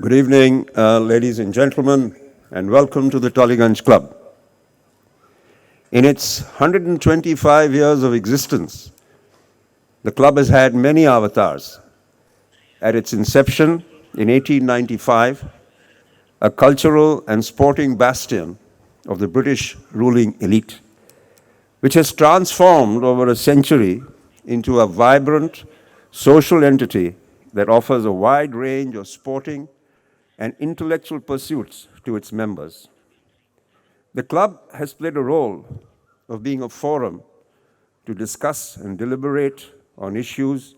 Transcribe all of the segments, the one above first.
Good evening, ladies and gentlemen, and welcome to the Tollygunj Club. In its 125 years of existence, the club has had many avatars. At its inception in 1895, a cultural and sporting bastion of the British ruling elite, which has transformed over a century into a vibrant social entity that offers a wide range of sporting and intellectual pursuits to its members. The club has played a role of being a forum to discuss and deliberate on issues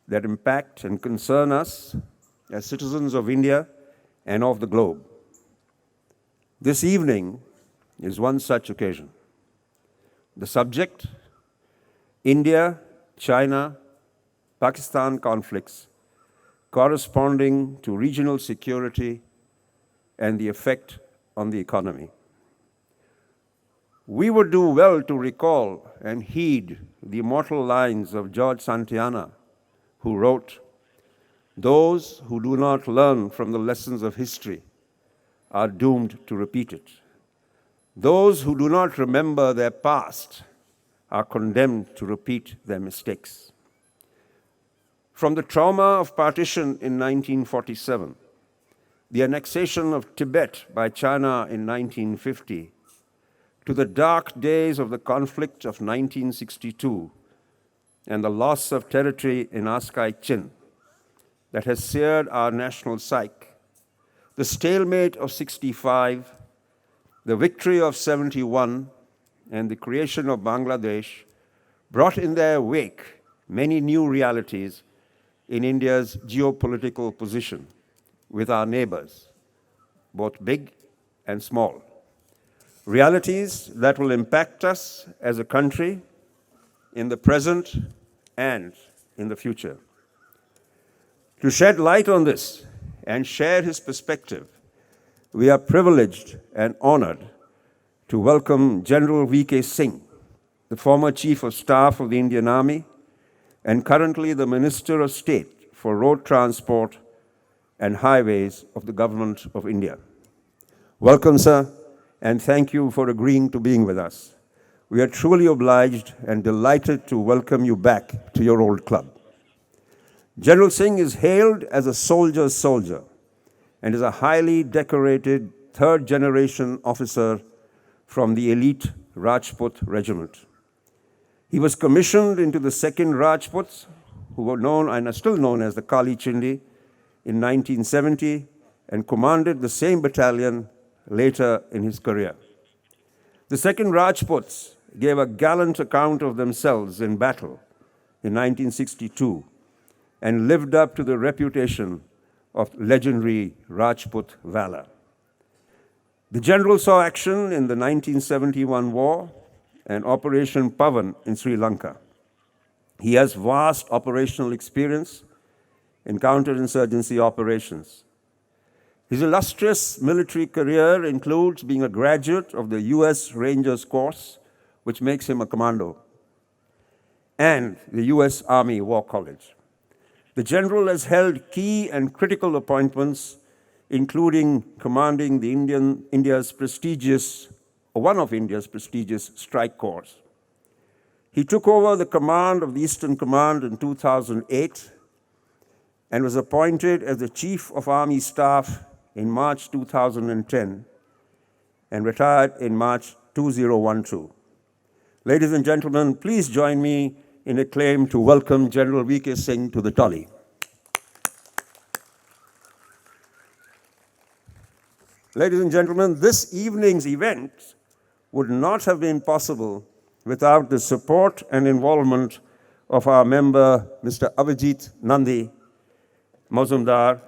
that impact and concern us as citizens of India and of the globe. This evening is one such occasion. The subject, India, China, Pakistan conflicts corresponding to regional security and the effect on the economy. We would do well to recall and heed the immortal lines of George Santayana, who wrote, "Those who do not learn from the lessons of history are doomed to repeat it. Those who do not remember their past are condemned to repeat their mistakes." From the trauma of partition in 1947, the annexation of Tibet by China in 1950, to the dark days of the conflict of 1962 and the loss of territory in Askai Chin that has seared our national psyche, the stalemate of 65, the victory of 71, and the creation of Bangladesh brought in their wake many new realities in India's geopolitical position with our neighbors, both big and small. Realities that will impact us as a country in the present and in the future. To shed light on this and share his perspective, we are privileged and honored to welcome General V.K. Singh, the former Chief of Staff of the Indian Army and currently the Minister of State for Road Transport and Highways of the Government of India. Welcome, sir, and thank you for agreeing to being with us. We are truly obliged and delighted to welcome you back to your old club. General Singh is hailed as a soldier's soldier and is a highly decorated third-generation officer from the elite Rajput regiment. He was commissioned into the 2nd Rajputs, who were known and are still known as the Kali Chindi, in 1970 and commanded the same battalion later in his career. The 2nd Rajputs gave a gallant account of themselves in battle in 1962 and lived up to the reputation of legendary Rajput valor. The general saw action in the 1971 war and Operation Pavan in Sri Lanka. He has vast operational experience in counterinsurgency operations. His illustrious military career includes being a graduate of the U.S. Rangers course, which makes him a commando, and the U.S. Army War College. The general has held key and critical appointments, including commanding one of India's prestigious strike corps. He took over the command of the Eastern Command in 2008 and was appointed as the Chief of Army Staff in March 2010 and retired in March 2012. Ladies and gentlemen, please join me in a claim to welcome General V.K. Singh to the Tolly. Ladies and gentlemen, this evening's event would not have been possible without the support and involvement of our member, Mr. Avijit Nandi Mazumdar,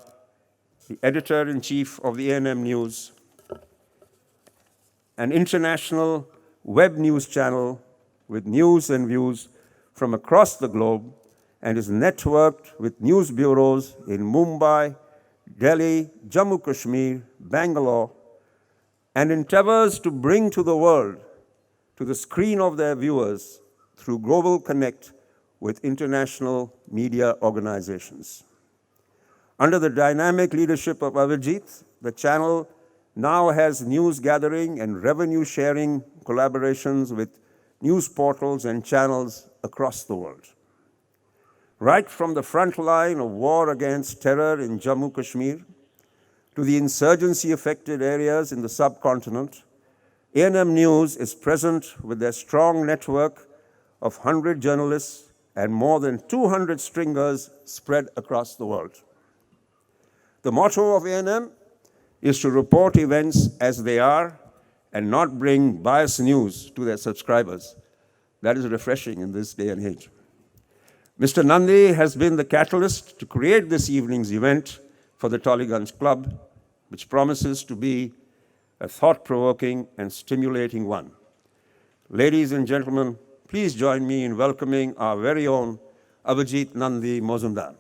the editor-in-chief of the ANM News, an international web news channel with news and views from across the globe, and is networked with news bureaus in Mumbai, Delhi, Jammu Kashmir, Bangalore, and endeavors to bring to the world, to the screen of their viewers, through Global Connect with international media organizations. Under the dynamic leadership of Avijit, the channel now has news gathering and revenue sharing collaborations with news portals and channels across the world. Right from the front line of war against terror in Jammu Kashmir to the insurgency-affected areas in the subcontinent, ANM News is present with their strong network of 100 journalists and more than 200 stringers spread across the world. The motto of ANM is to report events as they are and not bring biased news to their subscribers. That is refreshing in this day and age. Mr. Nandi has been the catalyst to create this evening's event for the Tollygunge Club, which promises to be a thought-provoking and stimulating one. Ladies and gentlemen, please join me in welcoming our very own Avijit Nandi Mozumdar.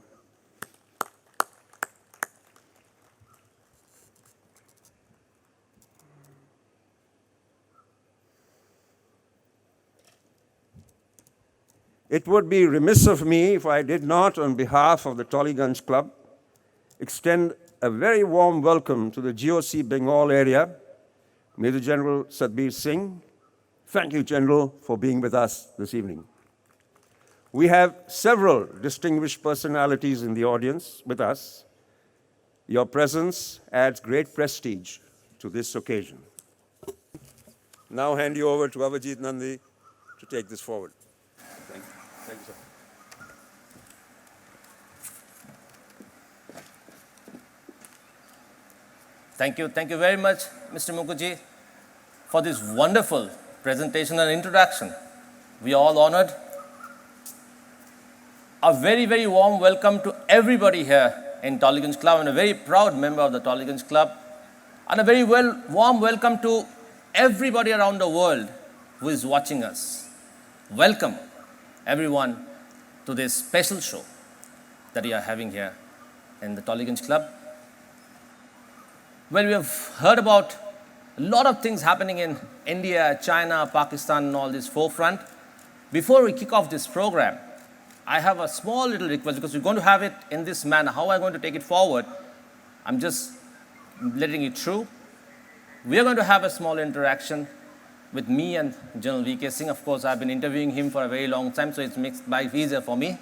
It would be remiss of me if I did not, on behalf of the Tollygunge Club, extend a very warm welcome to the GOC Bengal area, Major General Satbir Singh. Thank you, General, for being with us this evening. We have several distinguished personalities in the audience with us. Your presence adds great prestige to this occasion. Now hand you over to Avijit Nandi to take this forward. Thank you. Thank you, sir. Thank you very much, Mr. Mukherjee, for this wonderful presentation and introduction. We are all honored. A very, very warm welcome to everybody here in Tollygunge Club. I'm a very proud member of the Tollygunge Club. And a very warm welcome to everybody around the world who is watching us. Welcome, everyone, to this special show that we are having here in the Tollygunge Club. Well, we have heard about a lot of things happening in India, China, Pakistan, and all this forefront. Before we kick off this program, I have a small little request because we're going to have it in this manner. How am I going to take it forward? I'm just letting it through. We are going to have a small interaction with me and General V.K. Singh. Of course, I've been interviewing him for a very long time, so it makes life easier for me.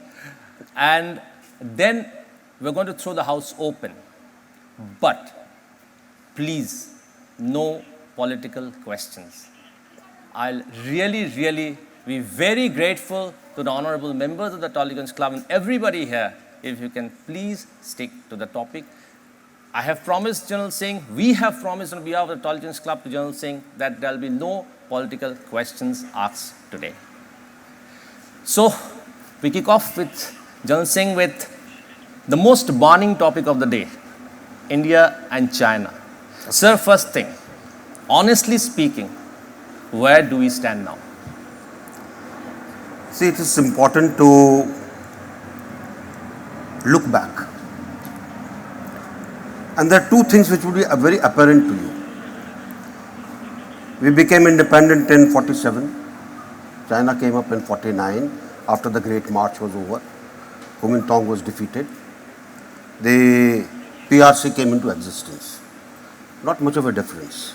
And then we're going to throw the house open. But please, no political questions. I'll really be very grateful to the honorable members of the Tollygunge Club and everybody here if you can please stick to the topic. I have promised General Singh, we have promised on behalf of the Tollygunge Club to General Singh that there will be no political questions asked today. So, we kick off with General Singh with the most burning topic of the day, India and China. Sir, first thing, honestly speaking, where do we stand now? See, it is important to look back. And there are two things which would be very apparent to you. We became independent in 47. China came up in 49 after the Great March was over. Kuomintang was defeated. The PRC came into existence. Not much of a difference.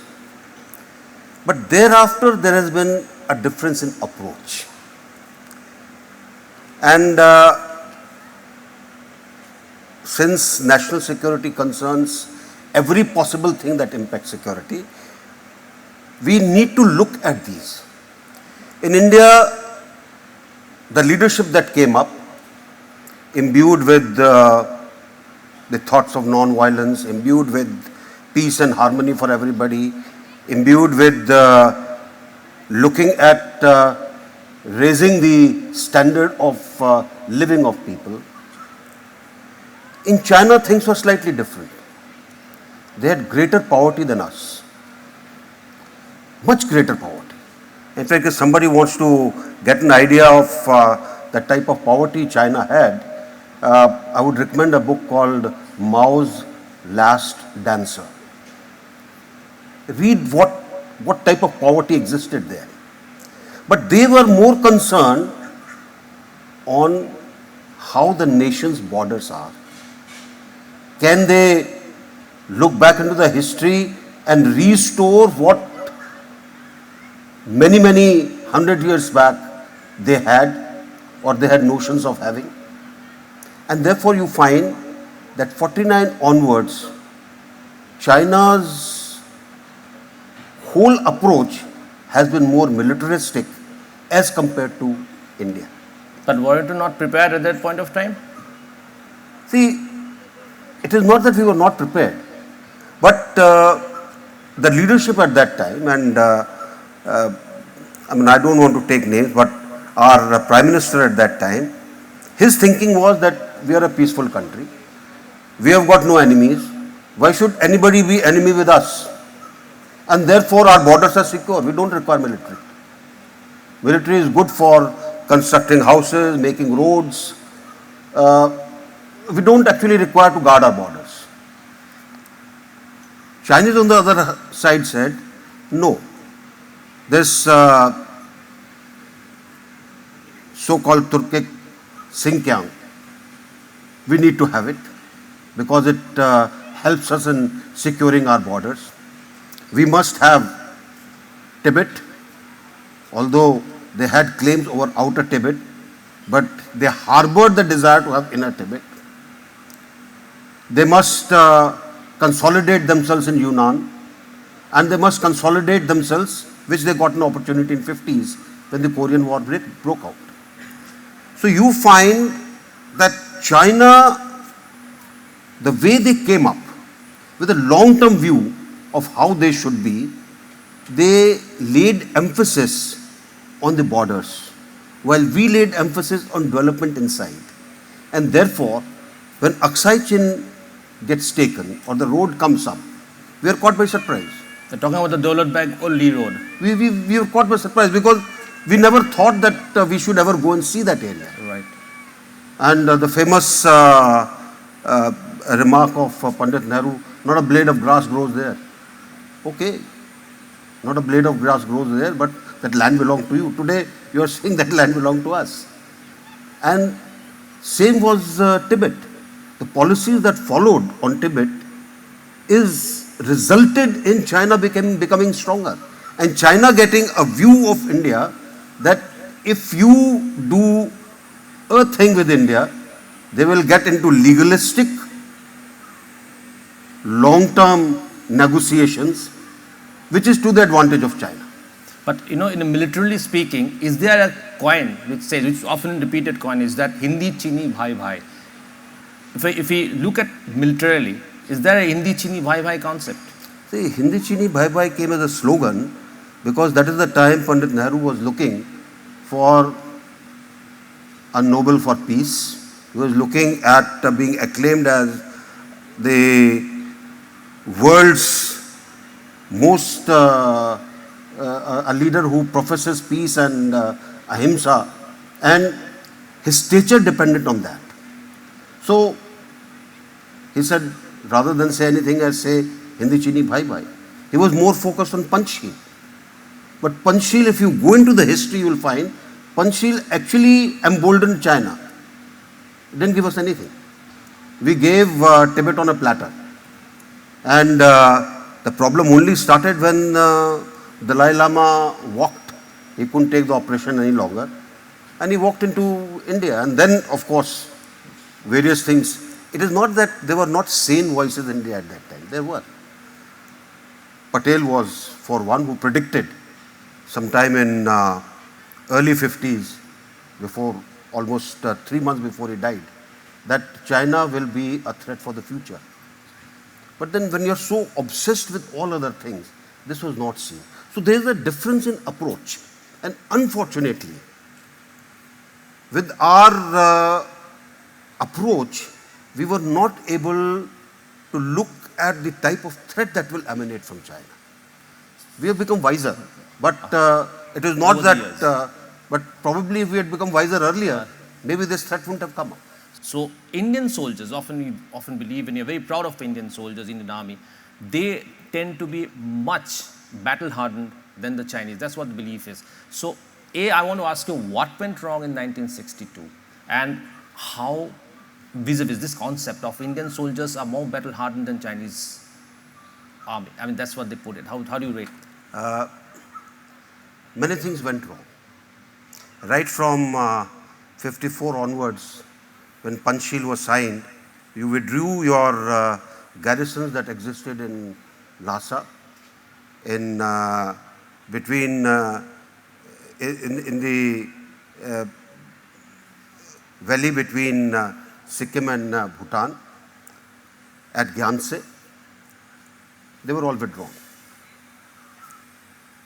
But thereafter, there has been a difference in approach. And since national security concerns every possible thing that impacts security, we need to look at these. In India, the leadership that came up, imbued with the thoughts of non-violence, imbued with peace and harmony for everybody, imbued with looking at raising the standard of living of people. In China, things were slightly different. They had greater poverty than us. Much greater poverty. In fact, if somebody wants to get an idea of the type of poverty China had, I would recommend a book called Mao's Last Dancer. Read what type of poverty existed there. But they were more concerned on how the nation's borders are, Can they look back into the history and restore what many, many 100 years back they had, or they had notions of having? And therefore you find that 49 onwards, China's whole approach has been more militaristic as compared to India. But were you not prepared at that point of time? See, it is not that we were not prepared, but the leadership at that time, and I don't want to take names, but our Prime Minister at that time, his thinking was that we are a peaceful country, we have got no enemies, why should anybody be enemy with us? And therefore our borders are secure, we don't require military. Military is good for constructing houses, making roads. We don't actually require to guard our borders. Chinese on the other side said, no, this so-called Turkic Xinjiang, we need to have it because it helps us in securing our borders. We must have Tibet, although they had claims over outer Tibet, but they harbored the desire to have inner Tibet. They must consolidate themselves in Yunnan, and they must consolidate themselves, which they got an opportunity in 50s when the Korean War broke out. So you find that China, the way they came up with a long-term view of how they should be, they laid emphasis on the borders, while we laid emphasis on development inside. And therefore, when Aksai Chin gets taken or the road comes up, we are caught by surprise. They're talking about the Daulat Beg Ulli road. We were caught by surprise because we never thought that we should ever go and see that area. Right. And the famous remark of Pandit Nehru, not a blade of grass grows there. Okay, not a blade of grass grows there, but that land belonged to you. Today, you are saying that land belonged to us. And same was Tibet. The policies that followed on Tibet resulted in China becoming stronger. And China getting a view of India that if you do a thing with India, they will get into legalistic, long-term negotiations, which is to the advantage of China. But in a militarily speaking, is there a coin which often repeated coin is that Hindi Chini Bhai Bhai? If we look at militarily, is there a Hindi Chini Bhai Bhai concept? See, Hindi Chini Bhai Bhai came as a slogan because that is the time Pandit Nehru was looking for a Nobel for Peace. He was looking at being acclaimed as the world's most a leader who professes peace and ahimsa, and his stature depended on that. So he said, rather than say anything as say Hindi Chini Bhai Bhai, he was more focused on Panchsheel. But Panchsheel, if you go into the history, you will find Panchsheel actually emboldened China. It didn't give us anything. We gave Tibet on a platter. And the problem only started when Dalai Lama walked. He couldn't take the operation any longer. And he walked into India. And then, of course, various things. It is not that there were not sane voices in India at that time. There were. Patel was, for one, who predicted sometime in early 50s, before almost 3 months before he died, that China will be a threat for the future. But then when you're so obsessed with all other things, this was not seen. So there's a difference in approach. And unfortunately, with our approach, we were not able to look at the type of threat that will emanate from China. We have become wiser, but it is not that, but probably if we had become wiser earlier, maybe this threat wouldn't have come up. So Indian soldiers, we often believe, and you're very proud of Indian soldiers, Indian army, they tend to be much battle hardened than the Chinese. That's what the belief is. So I want to ask you, what went wrong in 1962 and how vis-a-vis this concept of Indian soldiers are more battle hardened than Chinese army? I mean, that's what they put it. How do you rate it? Many things went wrong. Right from 54 onwards, when Panchsheel was signed, you withdrew your garrisons that existed in Lhasa, in between in the valley between Sikkim and Bhutan, at Gyanse. They were all withdrawn.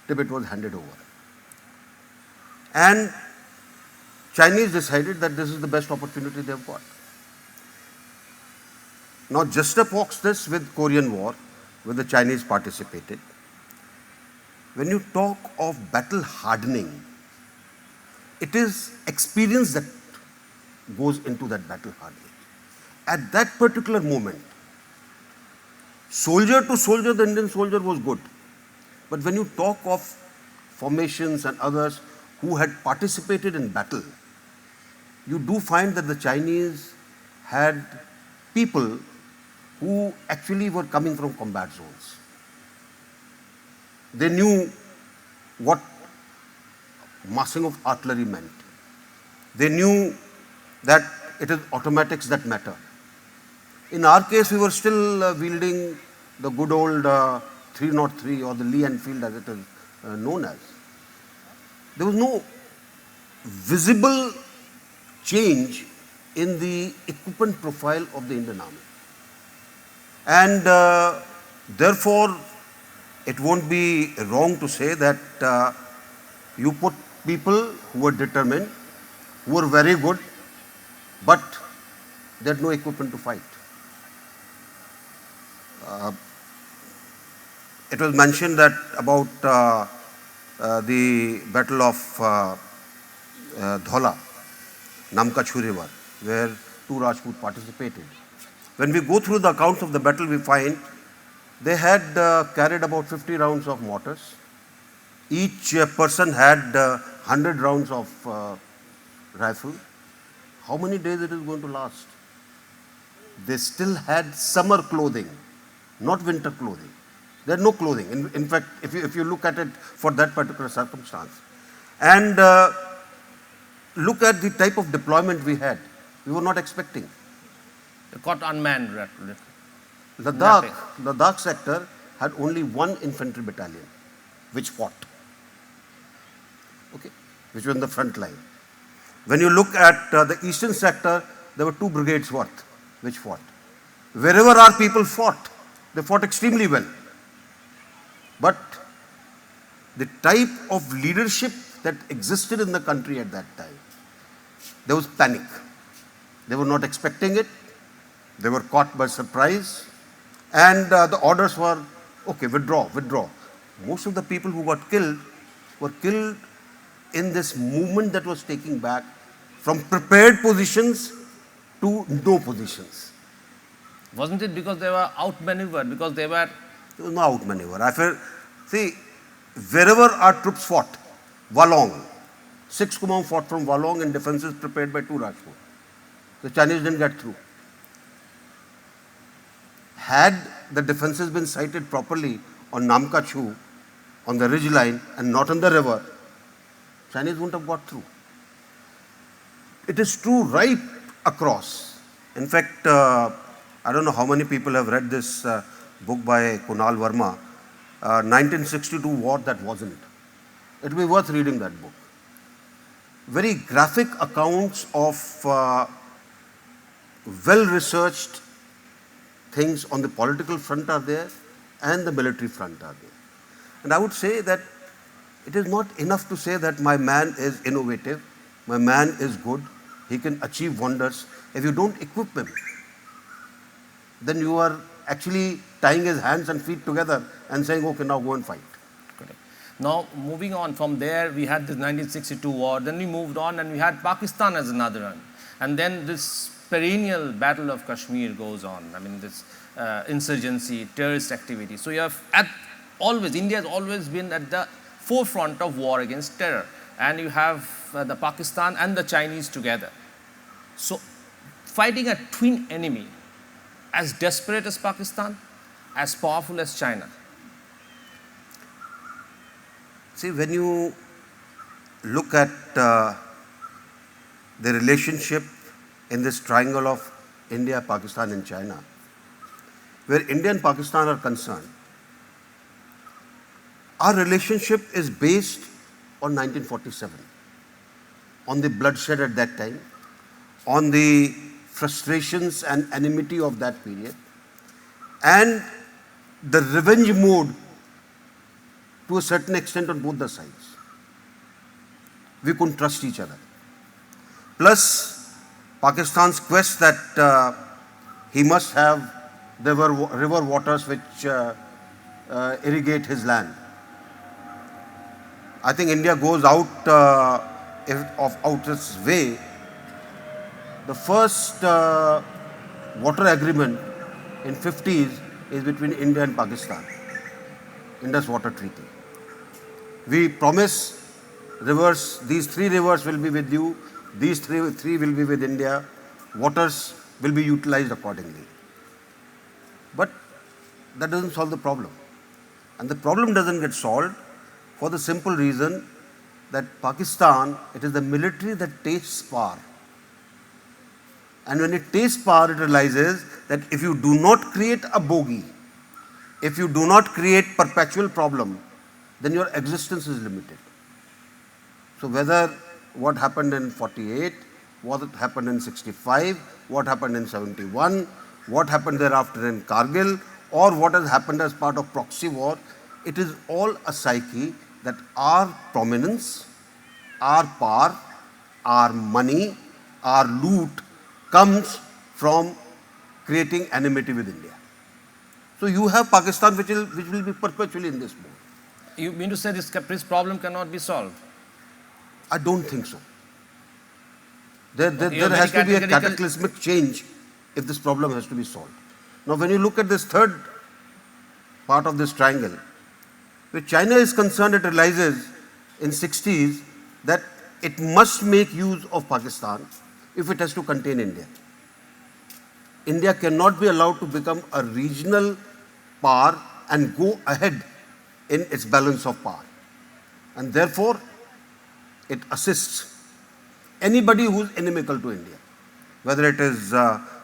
Tibet was handed over. And Chinese decided that this is the best opportunity they've got. Now juxtapose this with Korean War, where the Chinese participated. When you talk of battle hardening, it is experience that goes into that battle hardening. At that particular moment, soldier to soldier, the Indian soldier was good. But when you talk of formations and others who had participated in battle, you do find that the Chinese had people who actually were coming from combat zones. They knew what massing of artillery meant. They knew that it is automatics that matter. In our case, we were still wielding the good old 303 or the Lee Enfield as it is known as. There was no visible change in the equipment profile of the Indian Army. And therefore, it won't be wrong to say that you put people who were determined, who were very good, but they had no equipment to fight. It was mentioned that about the Battle of Dhola, Namkachu River, where two Rajput participated. When we go through the accounts of the battle, we find they had carried about 50 rounds of mortars. Each person had 100 rounds of rifle. How many days it is going to last? They still had summer clothing, not winter clothing. They had no clothing. In fact, if you look at it for that particular circumstance, and look at the type of deployment we had, we were not expecting. They caught unmanned. Ladakh sector had only one infantry battalion, which fought. Okay, which was in the front line. When you look at the eastern sector, there were 2 brigades worth, which fought. Wherever our people fought, they fought extremely well. But the type of leadership that existed in the country at that time, there was panic. They were not expecting it. They were caught by surprise. And the orders were, okay, withdraw. Most of the people who got killed were killed in this movement that was taking back from prepared positions to no positions. Wasn't it because they were outmaneuvered? Because they were... There was no outmaneuver. I feel, see, wherever our troops fought, Walong, 6 Kumaon fought from Walong in defenses prepared by 2 Rajput. The Chinese didn't get through. Had the defenses been sited properly on Namkachu, on the ridge line, and not on the river, Chinese wouldn't have got through. It is true right across. In fact, I don't know how many people have read this book by Kunal Verma, 1962 War That Wasn't. It will be worth reading that book. Very graphic accounts of well-researched things on the political front are there and the military front are there. And I would say that it is not enough to say that my man is innovative, my man is good, he can achieve wonders. If you don't equip him, then you are actually tying his hands and feet together and saying, okay, now go and fight. Correct. Now, moving on from there, we had the 1962 war, then we moved on and we had Pakistan as another one. And then this perennial battle of Kashmir goes on. I mean, this insurgency, terrorist activity. So you have India has always been at the forefront of war against terror. And you have the Pakistan and the Chinese together. So fighting a twin enemy as desperate as Pakistan, as powerful as China? See, when you look at the relationship in this triangle of India, Pakistan, and China, where India and Pakistan are concerned, our relationship is based on 1947, on the bloodshed at that time, on the frustrations and enmity of that period, and the revenge mode to a certain extent on both the sides. We couldn't trust each other. Plus, Pakistan's quest that he must have the river waters which irrigate his land. I think India goes out out its way. The first water agreement in 50s is between India and Pakistan, Indus Water Treaty. We promise rivers, these three rivers will be with you, these three will be with India, waters will be utilized accordingly. But that doesn't solve the problem. And the problem doesn't get solved for the simple reason that Pakistan, it is the military that tastes power. And when it tastes power, it realizes that if you do not create a bogey, if you do not create perpetual problem, then your existence is limited. So whether what happened in 48, what happened in 65, what happened in 71, what happened thereafter in Kargil, or what has happened as part of proxy war, it is all a psyche that our prominence, our power, our money, our loot comes from creating enmity with India. So you have Pakistan which will be perpetually in this mode. You mean to say this problem cannot be solved? I don't think so. There You're has to be a very cataclysmic change if this problem has to be solved. Now when you look at this third part of this triangle, where China is concerned, it realizes in 60s that it must make use of Pakistan if it has to contain India. India cannot be allowed to become a regional power and go ahead in its balance of power. And therefore, it assists anybody who is inimical to India, whether it is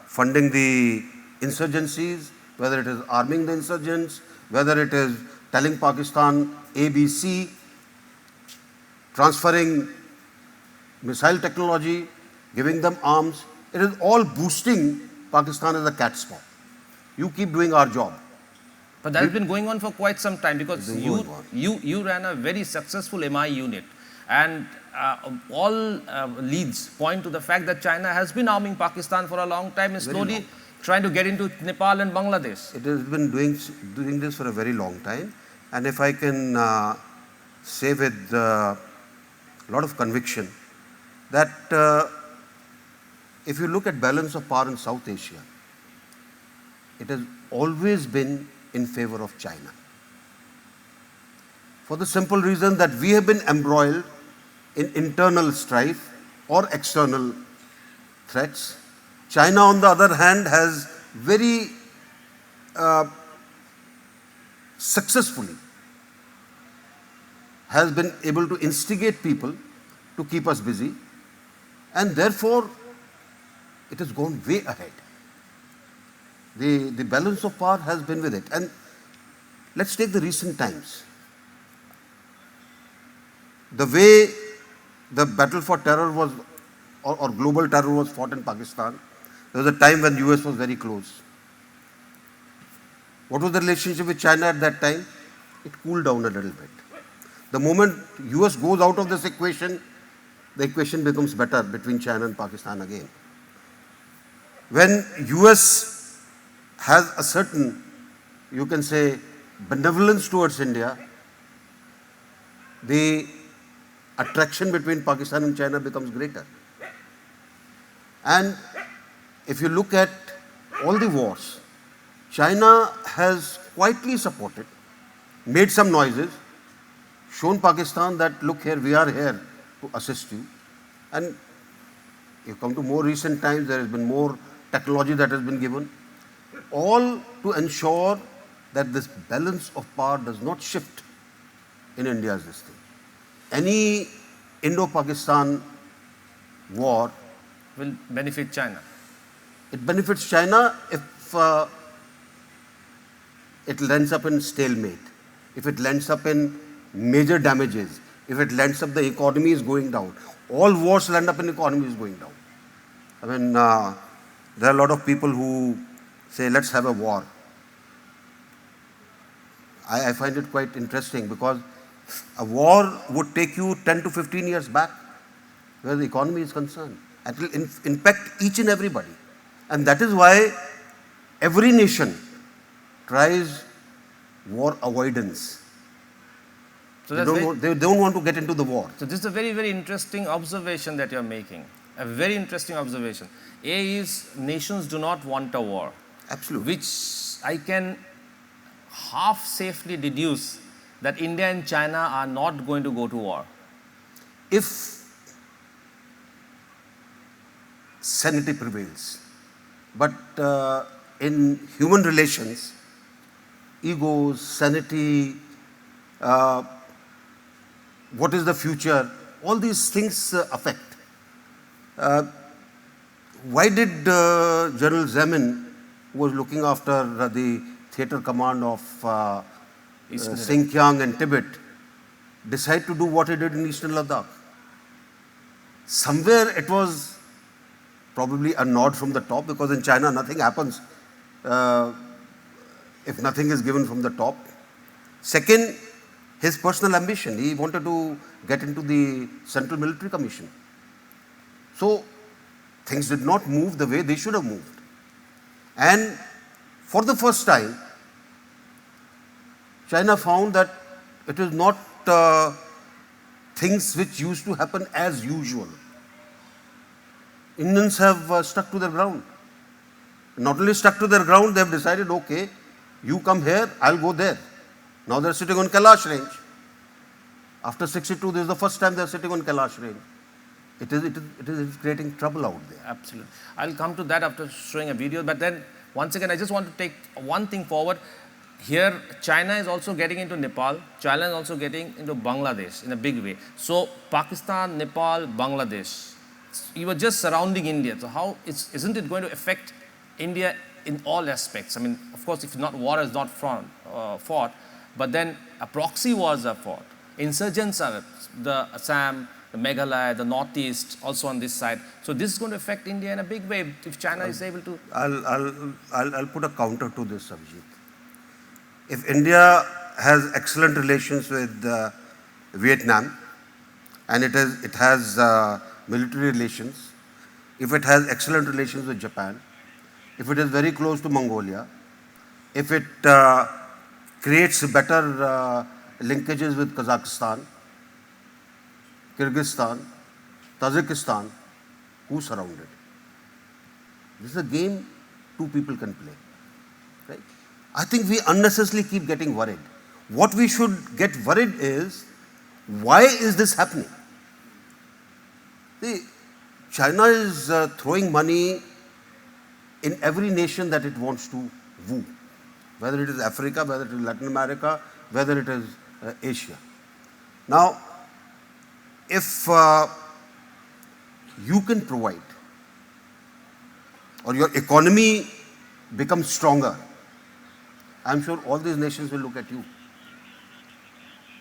funding the insurgencies, whether it is arming the insurgents, whether it is telling Pakistan ABC, transferring missile technology, giving them arms. It is all boosting Pakistan as a cat's paw. You keep doing our job. But that has been going on for quite some time, because It's been going on. you ran a very successful MI unit, and all leads point to the fact that China has been arming Pakistan for a long time and Very slowly long. trying to get into Nepal and Bangladesh. It has been doing this for a very long time. And if I can say with a lot of conviction that if you look at balance of power in South Asia, it has always been in favor of China. For the simple reason that we have been embroiled in internal strife or external threats. China, on the other hand, has very successfully has been able to instigate people to keep us busy, and therefore it has gone way ahead. The balance of power has been with it. And let's take the recent times. The way the battle for terror was, or global terror was fought in Pakistan, there was a time when US was very close. What was the relationship with China at that time? It cooled down a little bit. The moment US goes out of this equation, the equation becomes better between China and Pakistan again. When US has a certain, you can say, benevolence towards India, the attraction between Pakistan and China becomes greater. And if you look at all the wars, China has quietly supported, made some noises, shown Pakistan that, look here, we are here to assist you. And You come to more recent times, there has been more technology that has been given, all to ensure that this balance of power does not shift in India's this thing. Any Indo-Pakistan war, Will benefit China. it benefits China if it lands up in stalemate, if it lands up in major damages, if it lands up the economy is going down. All wars land up in economy is going down. I mean, there are a lot of people who say, let's have a war. I find it quite interesting because a war would take you 10 to 15 years back where the economy is concerned. It will impact each and everybody. And that is why every nation tries war avoidance. So They don't want to get into the war. So this is a very, very interesting observation that you're making. A very interesting observation. A is nations do not want a war, Absolutely. which I can half safely deduce that India and China are not going to go to war. If sanity prevails. But in human relations, egos, sanity, what is the future, all these things affect. Why did General Zemin, who was looking after the theatre command of Xinjiang and Tibet, decide to do what he did in Eastern Ladakh? Somewhere it was probably a nod from the top, because in China nothing happens if nothing is given from the top. Second, his personal ambition. He wanted to get into the Central Military Commission. So things did not move the way they should have moved. And for the first time, China found that it is not things which used to happen as usual. Indians have stuck to their ground. Not only stuck to their ground, they have decided, okay, you come here, I'll go there. Now they're sitting on Kailash range. After 62, this is the first time they're sitting on Kailash range. It is creating trouble out there. Absolutely. I'll come to that after showing a video. But then, once again, I just want to take one thing forward. Here, China is also getting into Nepal. China is also getting into Bangladesh in a big way. So, Pakistan, Nepal, Bangladesh. You were just surrounding India. So, how isn't it going to affect India in all aspects? I mean, of course, if not war is not fought, but then a proxy wars are fought. Insurgents are the Assam, the Meghalaya, the Northeast, also on this side. So this is going to affect India in a big way if China is able to. I'll put a counter to this, Abhijit. If India has excellent relations with Vietnam, and it has military relations, if it has excellent relations with Japan, if it is very close to Mongolia, if it creates better linkages with Kazakhstan, Kyrgyzstan, Tajikistan, who's surrounded? This is a game two people can play. Right? I think we unnecessarily keep getting worried. What we should get worried is, why is this happening? See, China is throwing money in every nation that it wants to woo, whether it is Africa, whether it is Latin America, whether it is Asia. Now, if you can provide, or your economy becomes stronger, I'm sure all these nations will look at you.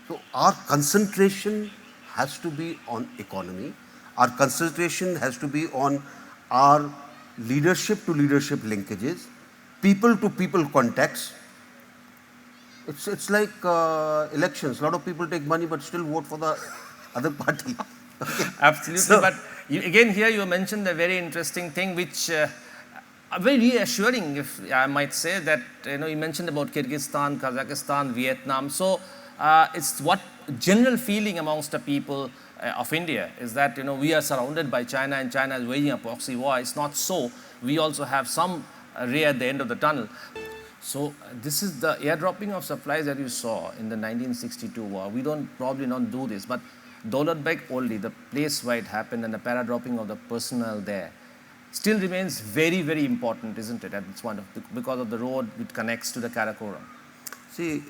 So our concentration has to be on economy. Our concentration has to be on our leadership to leadership linkages, people to people contacts. It's like elections. A lot of people take money but still vote for the other party. Okay. Absolutely. So, but again, here you mentioned a very interesting thing, which very reassuring, if I might say, that you mentioned about Kyrgyzstan, Kazakhstan, Vietnam. So it's what general feeling amongst the people of India is that we are surrounded by China and China is waging a proxy war. It's not so. We also have some ray at the end of the tunnel. So this is the airdropping of supplies that you saw in the 1962 war. We don't probably not do this, but Daulat Beg Oldie, the place where it happened and the para-dropping of the personnel there, still remains very, very important, isn't it, at this point because of the road which connects to the Karakoram? See,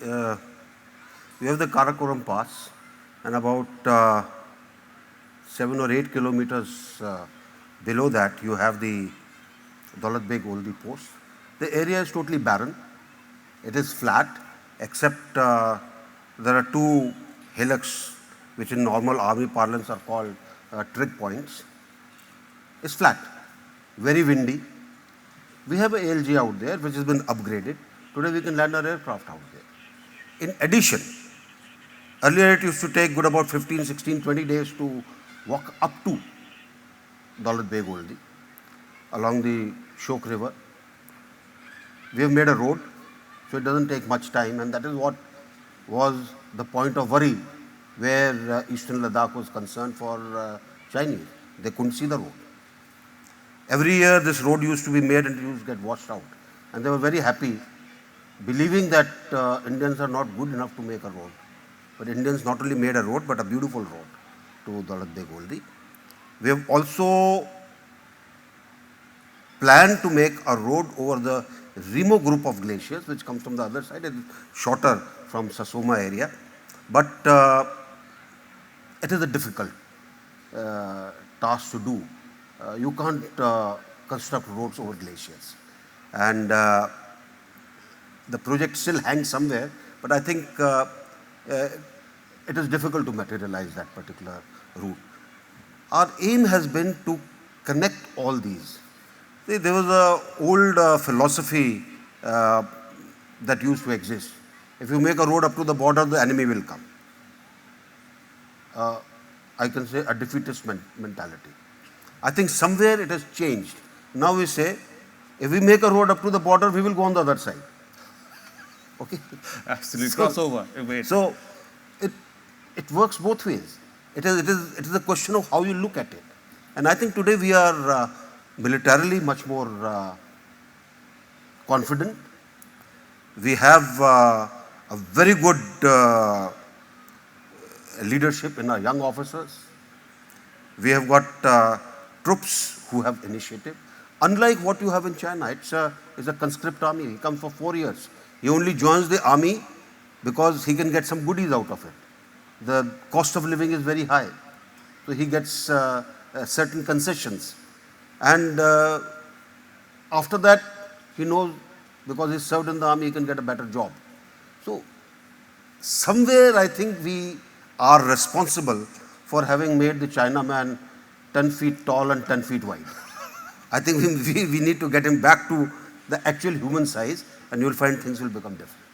we have the Karakoram Pass, and about 7 or 8 kilometers below that, you have the Daulat Beg Oldie post. The area is totally barren. It is flat, except there are two hillocks, which in normal army parlance are called trig points. It's flat, very windy. We have a ALG out there, which has been upgraded. Today we can land our aircraft out there. In addition, earlier it used to take good about 15, 16, 20 days to walk up to Daulat Beg Oldie along the Shok River. We have made a road, so it doesn't take much time, and that is what was the point of worry where Eastern Ladakh was concerned for Chinese. They couldn't see the road. Every year this road used to be made and it used to get washed out. And they were very happy, believing that Indians are not good enough to make a road. But Indians not only made a road, but a beautiful road to Daulat Beg Oldie. We have also planned to make a road over the Remo group of glaciers, which comes from the other side. It is shorter from Sasoma area. But it is a difficult task to do. You can't construct roads over glaciers. And the project still hangs somewhere, but I think it is difficult to materialize that particular route. Our aim has been to connect all these. See, there was an old philosophy that used to exist. If you make a road up to the border, the enemy will come. I can say a defeatist mentality. I think somewhere it has changed. Now we say, if we make a road up to the border, we will go on the other side. Okay? Absolutely. So- Crossover. So it works both ways. It is a question of how you look at it. And I think today we are militarily much more confident. We have a very good leadership in our young officers. We have got troops who have initiative. Unlike what you have in China, it's a conscript army. He comes for 4 years. He only joins the army because he can get some goodies out of it. The cost of living is very high. So he gets certain concessions. And after that, he knows because he's served in the army, he can get a better job. So somewhere I think we are responsible for having made the Chinaman 10 feet tall and 10 feet wide. I think we need to get him back to the actual human size, and you'll find things will become different.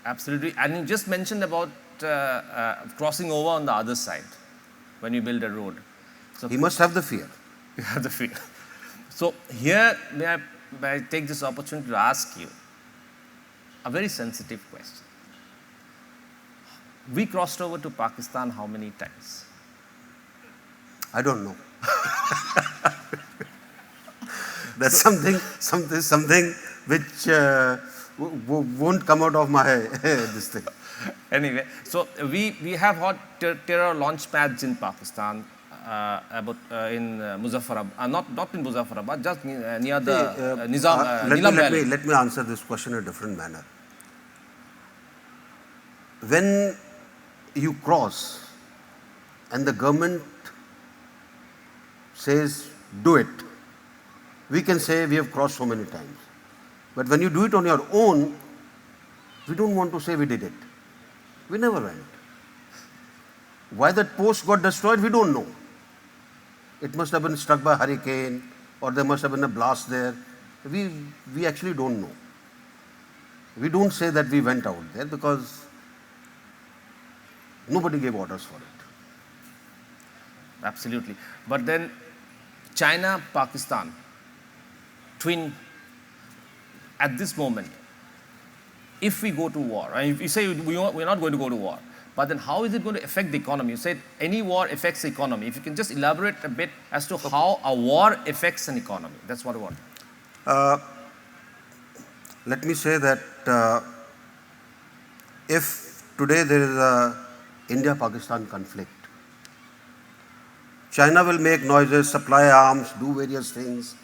Absolutely. And you just mentioned about crossing over on the other side when you build a road. So He must have the fear. you have the fear. So here, may I take this opportunity to ask you a very sensitive question. We crossed over to Pakistan how many times? I don't know. That's something which won't come out of my this thing. Anyway, so we have hot terror launch pads in Pakistan, in Muzaffarabad, not in Muzaffarabad, just near the Nilam Valley. Let me answer this question in a different manner. When you cross and the government says, do it, we can say we have crossed so many times. But when you do it on your own, we don't want to say we did it. We never went. Why that post got destroyed, we don't know. It must have been struck by a hurricane, or there must have been a blast there. We actually don't know. We don't say that we went out there because nobody gave orders for it. Absolutely. But then China, Pakistan, twin, at this moment, if we go to war, and if you say we're not going to go to war, but then how is it going to affect the economy? You said any war affects the economy. If you can just elaborate a bit as to how a war affects an economy. That's what I want. Let me say that if today there is a India-Pakistan conflict, China will make noises, supply arms, do various things.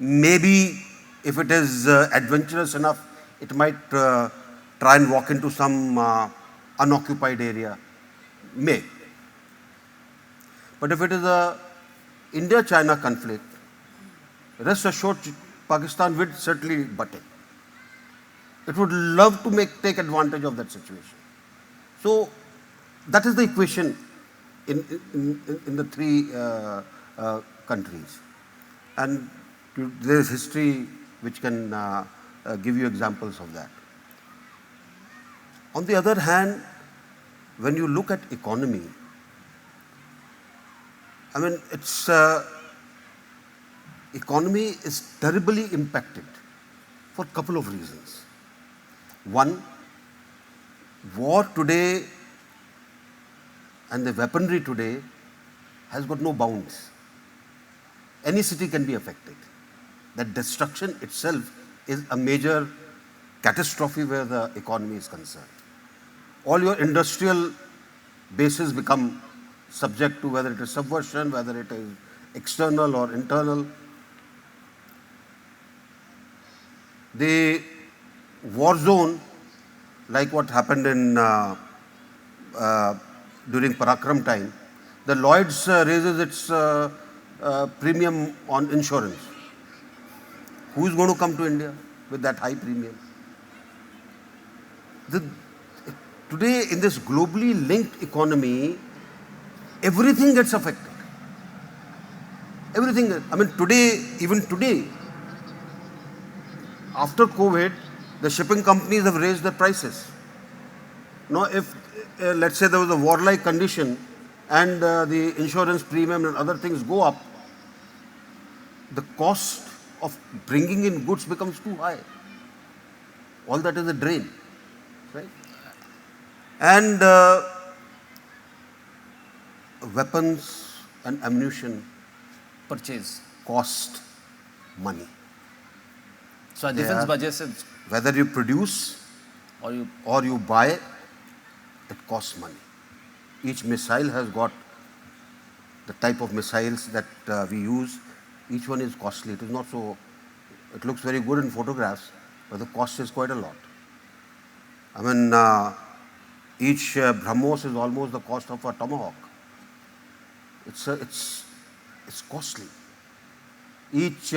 Maybe if it is adventurous enough, it might try and walk into some unoccupied area. May. But if it is a India-China conflict, rest assured Pakistan would certainly butt in. It would love to take advantage of that situation. So that is the equation in the three countries. And there is history which can give you examples of that. On the other hand, when you look at economy, I mean, its economy is terribly impacted for a couple of reasons. One, war today and the weaponry today has got no bounds. Any city can be affected. That destruction itself is a major catastrophe where the economy is concerned. All your industrial bases become subject to whether it is subversion, whether it is external or internal. The war zone, like what happened in during Parakram time, the Lloyd's raises its premium on insurance. Who is going to come to India with that high premium? Today, in this globally linked economy, everything gets affected. Everything. I mean, today, even today, after COVID, the shipping companies have raised their prices. Now, if let's say there was a warlike condition and the insurance premium and other things go up, the cost of bringing in goods becomes too high. All that is a drain, right? And weapons and ammunition Purchase. cost money. So a defense budget is, Whether you produce or you you buy, it costs money. Each missile has got the type of missiles that we use. Each one is costly. It is not so, it looks very good in photographs, but the cost is quite a lot. I mean, each BrahMos is almost the cost of a Tomahawk. It's costly. Each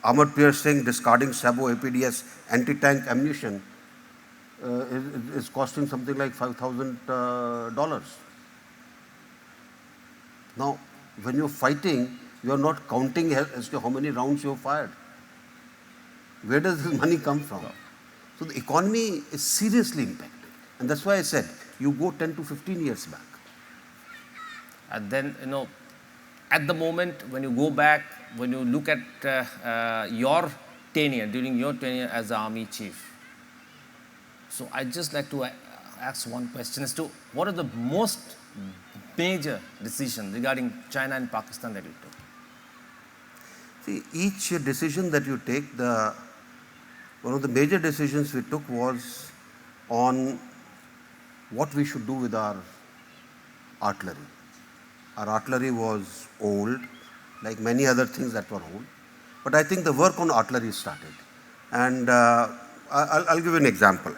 armor-piercing, discarding Sabo APDS anti-tank ammunition is costing something like $5,000. Now, when you're fighting, you're not counting as to how many rounds you've fired. Where does this money come from? So the economy is seriously impacted. And that's why I said, you go 10 to 15 years back. and then, at the moment when you go back, when you look at your tenure, during your tenure as the army chief, so I'd just like to ask one question as to what are the most major decisions regarding China and Pakistan that you took? See, each decision that you take, one of the major decisions we took was on what we should do with our artillery. Our artillery was old, like many other things that were old. But I think the work on artillery started. And I'll give you an example.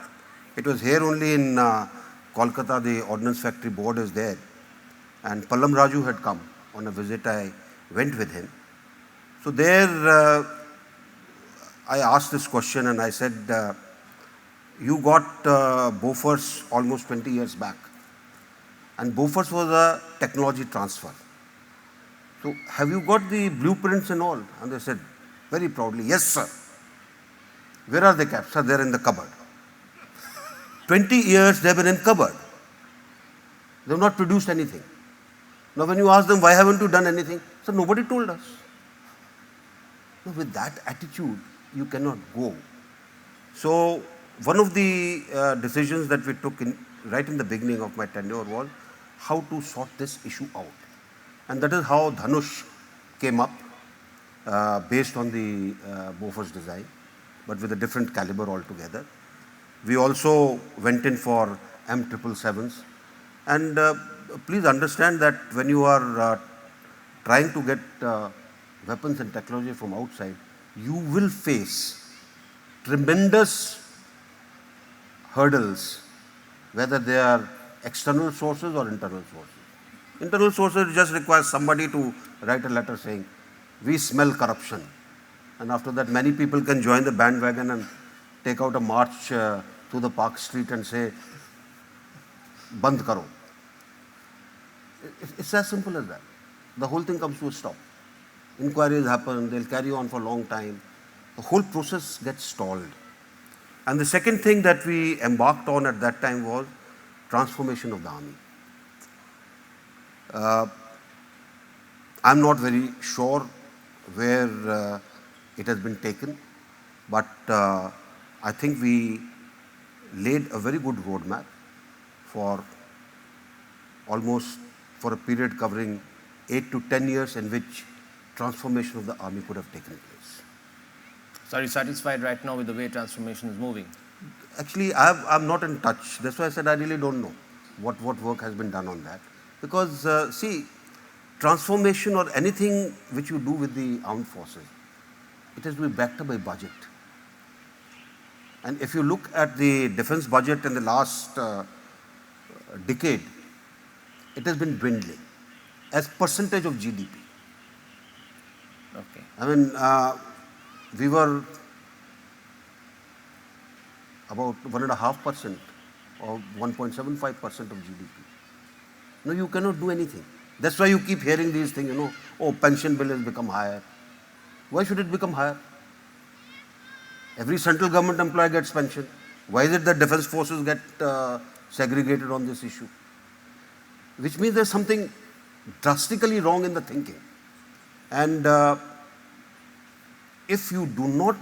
It was here only in Kolkata, the Ordnance Factory Board is there. And Pallam Raju had come on a visit. I went with him. So there, I asked this question and I said, you got Bofors almost 20 years back. And Bofors was a technology transfer. So have you got the blueprints and all? And they said very proudly, yes, sir. Where are they kept? Sir, they're in the cupboard. 20 years they've been in cupboard. They've not produced anything. Now when you ask them, why haven't you done anything? Sir, nobody told us. Now with that attitude, you cannot go. So one of the decisions that we took right in the beginning of my tenure was how to sort this issue out. And that is how Dhanush came up based on the Bofors design, but with a different caliber altogether. We also went in for M777s. And please understand that when you are trying to get weapons and technology from outside, you will face tremendous hurdles, whether they are external sources or internal sources. Internal sources just requires somebody to write a letter saying, we smell corruption. And after that, many people can join the bandwagon and take out a march through the Park Street and say, Band karo. It's as simple as that. The whole thing comes to a stop. Inquiries happen, they'll carry on for a long time. The whole process gets stalled. And the second thing that we embarked on at that time was transformation of the army. I'm not very sure where it has been taken, but I think we laid a very good roadmap for almost for a period covering 8 to 10 years in which transformation of the army could have taken place. So are you satisfied right now with the way transformation is moving? Actually, I'm not in touch. That's why I said I really don't know what work has been done on that. Because, see, transformation or anything which you do with the armed forces, it has to be backed up by budget. And if you look at the defense budget in the last decade, it has been dwindling as percentage of GDP. Okay. I mean, we were about 1.5% or 1.75% of GDP. No, you cannot do anything. That's why you keep hearing these things, oh, pension bill has become higher. Why should it become higher? Every central government employee gets pension. Why is it that defense forces get segregated on this issue? Which means there's something drastically wrong in the thinking. And if you do not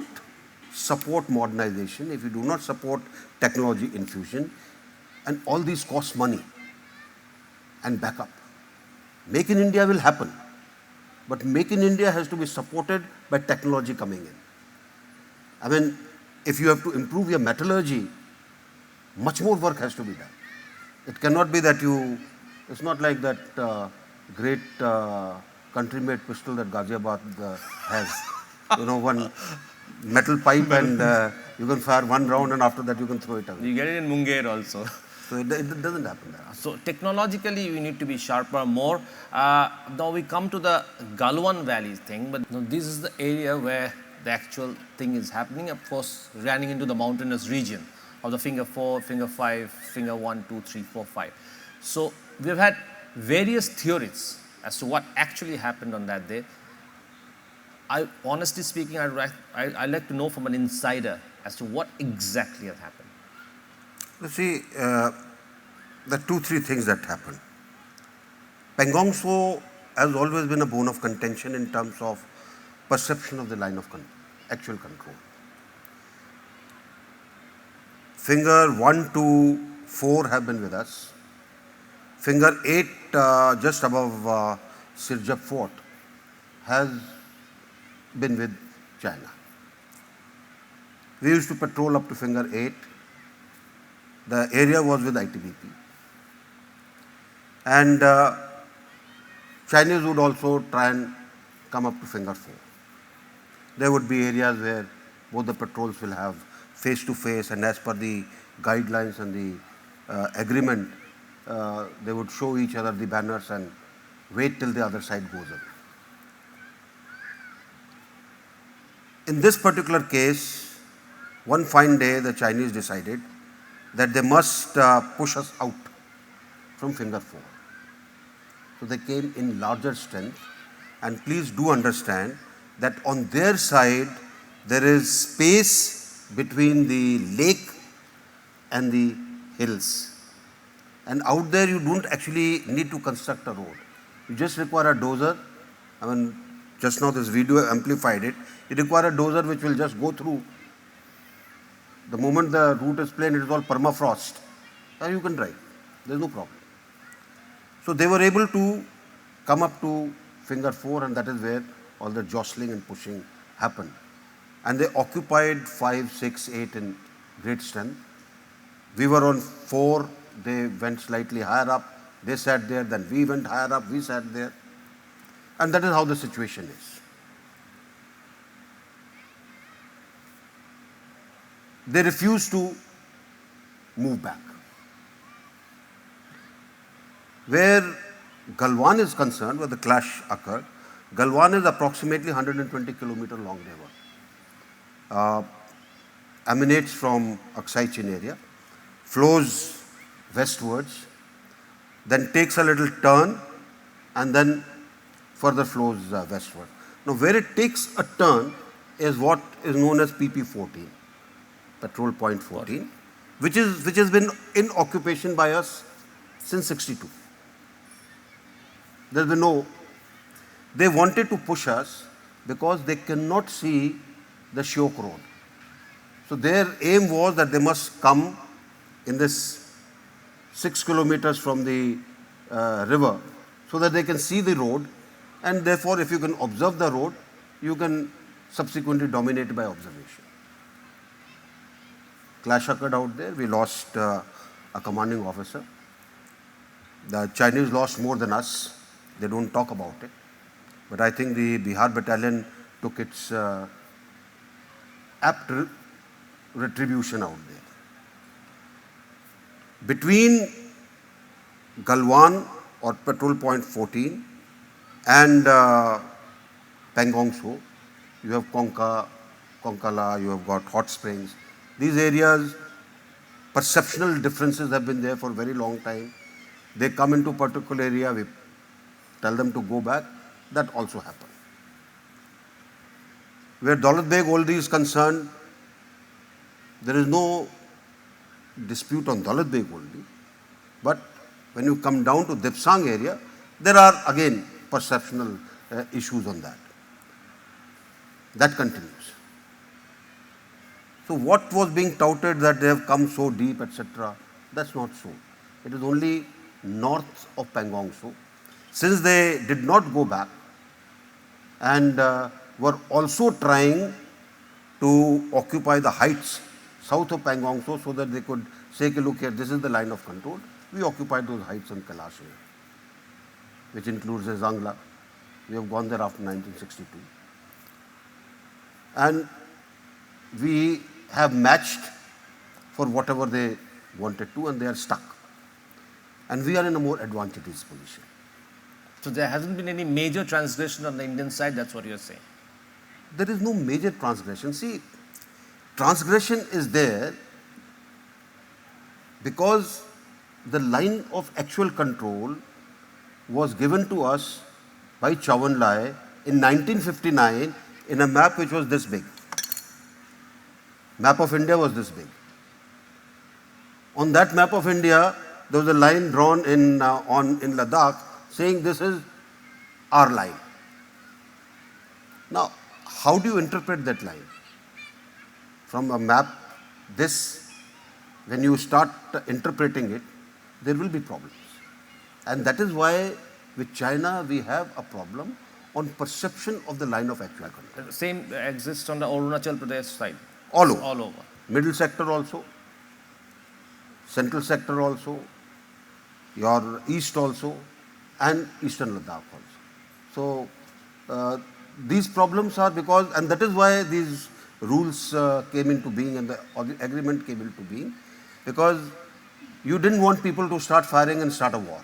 support modernization, if you do not support technology infusion, and all these cost money and backup, Make in India will happen. But Make in India has to be supported by technology coming in. I mean, if you have to improve your metallurgy, much more work has to be done. It cannot be that it's not like that great country-made pistol that Ghaziabad has. One metal pipe and you can fire one round and after that you can throw it away. You get it in Munger also. So it doesn't happen there. So technologically, we need to be sharper more. Now we come to the Galwan Valley thing, but this is the area where the actual thing is happening. Of course, running into the mountainous region of the finger 4, finger 5, finger 1, 2, 3, 4, 5. So we've had various theories as to what actually happened on that day. Honestly speaking, I'd like to know from an insider as to what exactly has happened. You see, there are 2-3 things that happened. Pangong Tso has always been a bone of contention in terms of perception of the line of actual control. Finger 1 to 4 have been with us. Finger 8, just above Sirjap Fort, has been with China. We used to patrol up to finger 8. The area was with ITBP. And Chinese would also try and come up to finger 4. There would be areas where both the patrols will have face-to-face, and as per the guidelines and the agreement, they would show each other the banners and wait till the other side goes away. In this particular case, one fine day, the Chinese decided that they must push us out from finger 4. So they came in larger strength, and please do understand that on their side there is space between the lake and the hills. And out there you don't actually need to construct a road. You just require a dozer. I mean, just now this video amplified it. You require a dozer which will just go through. The moment the route is plain, it is all permafrost. And you can drive. There is no problem. So they were able to come up to finger 4, and that is where all the jostling and pushing happened. And they occupied 5, 6, 8 in great strength. We were on 4. They went slightly higher up. They sat there, then we went higher up, we sat there. And that is how the situation is. They refuse to move back. Where Galwan is concerned, where the clash occurred, Galwan is approximately 120 kilometer long river. Emanates from Aksai Chin area, flows westwards, then takes a little turn, and then further flows westward. Now, where it takes a turn is what is known as PP14, Patrol Point 14, which has been in occupation by us since 62. There's been no. They wanted to push us because they cannot see the Shiok road. So their aim was that they must come in this 6 kilometers from the river so that they can see the road, and therefore if you can observe the road, you can subsequently dominate by observation. Clash occurred out there. We lost a commanding officer. The Chinese lost more than us. They don't talk about it. But I think the Bihar battalion took its apt retribution out there. Between Galwan or Patrol Point 14 and Pangong Tso, you have Konkala, you have got Hot Springs. These areas, perceptual differences have been there for a very long time. They come into a particular area, we tell them to go back. That also happened. Where Daulat Beg Oldi is concerned, there is no dispute on Daulat Beg Oldi, but when you come down to Dipsang area, there are again perceptual issues on that. That continues. So what was being touted that they have come so deep, etc., that's not so. It is only north of Pangong Tso. Since they did not go back and were also trying to occupy the heights south of Pangong Tso so that they could say, look here, this is the line of control. We occupied those heights on Kailash, which includes Zangla. We have gone there after 1962. And we have matched for whatever they wanted to, and they are stuck. And we are in a more advantageous position. So there hasn't been any major transgression on the Indian side, that's what you're saying? There is no major transgression. See, transgression is there because the line of actual control was given to us by Chow En Lai in 1959 in a map which was this big. Map of India was this big. On that map of India, there was a line drawn in Ladakh saying this is our line. Now, how do you interpret that line? From a map, when you start interpreting it, there will be problems. And that is why with China we have a problem on perception of the line of actual control. The same exists on the Arunachal Pradesh side? All over. All over. Middle sector also, central sector also, your east also, and eastern Ladakh also. So these problems are because, and that is why these rules came into being and the agreement came into being, because you didn't want people to start firing and start a war.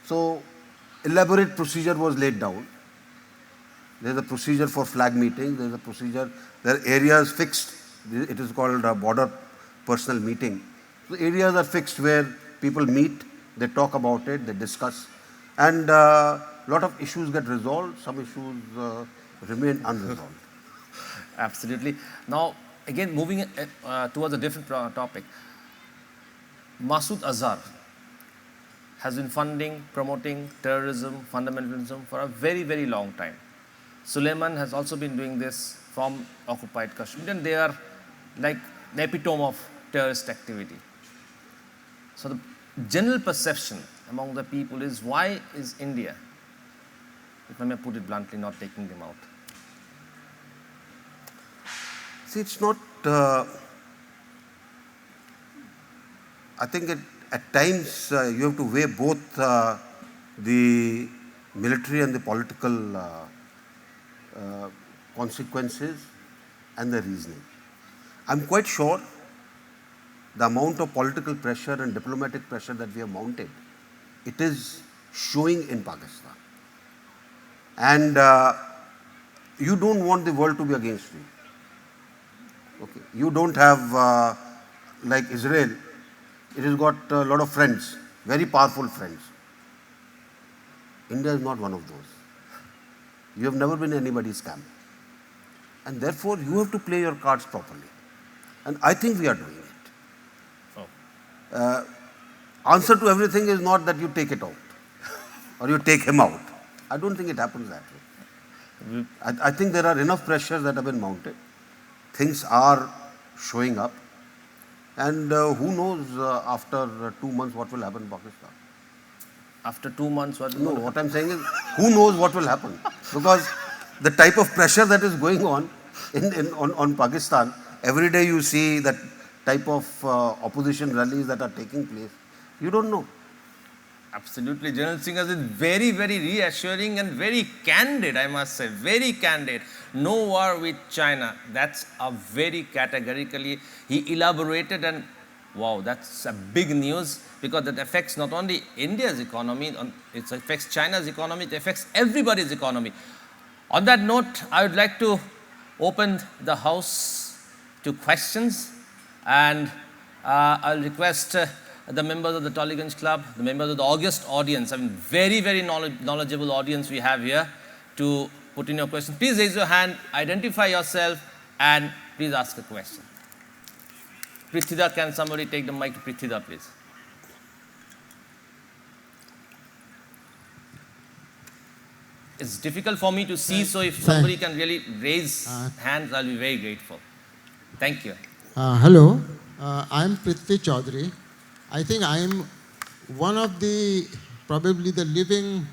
So elaborate procedure was laid down. There is a procedure for flag meeting, there is a procedure, there are areas fixed, it is called a border personal meeting. So areas are fixed where people meet, they talk about it, they discuss, and a lot of issues get resolved, some issues remain unresolved. Absolutely. Now, again, moving towards a different topic. Masood Azhar has been funding, promoting terrorism, fundamentalism for a very, very long time. Suleiman has also been doing this from occupied Kashmir, and they are like the epitome of terrorist activity. So the general perception among the people is, why is India, if I may put it bluntly, not taking them out? See, it's not, I think at times you have to weigh both the military and the political consequences and the reasoning. I'm quite sure the amount of political pressure and diplomatic pressure that we have mounted, it is showing in Pakistan. And you don't want the world to be against you. Okay. You don't have, like Israel, it has got a lot of friends, very powerful friends. India is not one of those. You have never been anybody's camp. And therefore, you have to play your cards properly. And I think we are doing it. Answer to everything is not that you take it out or you take him out. I don't think it happens that way. I think there are enough pressures that have been mounted. Things are showing up. And who knows after 2 months what will happen in Pakistan. After 2 months, what? No, what I'm saying is, who knows what will happen? Because the type of pressure that is going on on Pakistan, every day you see that type of opposition rallies that are taking place. You don't know. Absolutely. General Singh has been very, very reassuring and very candid, I must say. Very candid. No war with China. That's a very categorically, he elaborated, and wow, that's a big news, because that affects not only India's economy, it affects China's economy, it affects everybody's economy. On that note, I would like to open the house to questions, and I'll request the members of the Tollygunge Club, the members of the august audience, I mean very, very knowledgeable audience we have here, to put in your question. Please raise your hand, identify yourself, and please ask a question. Prithida, can somebody take the mic to Prithida, please? It's difficult for me to see, so if somebody can really raise hands, I'll be very grateful. Thank you. Hello, I'm Prithvi Chaudhary. I think I'm one of probably the living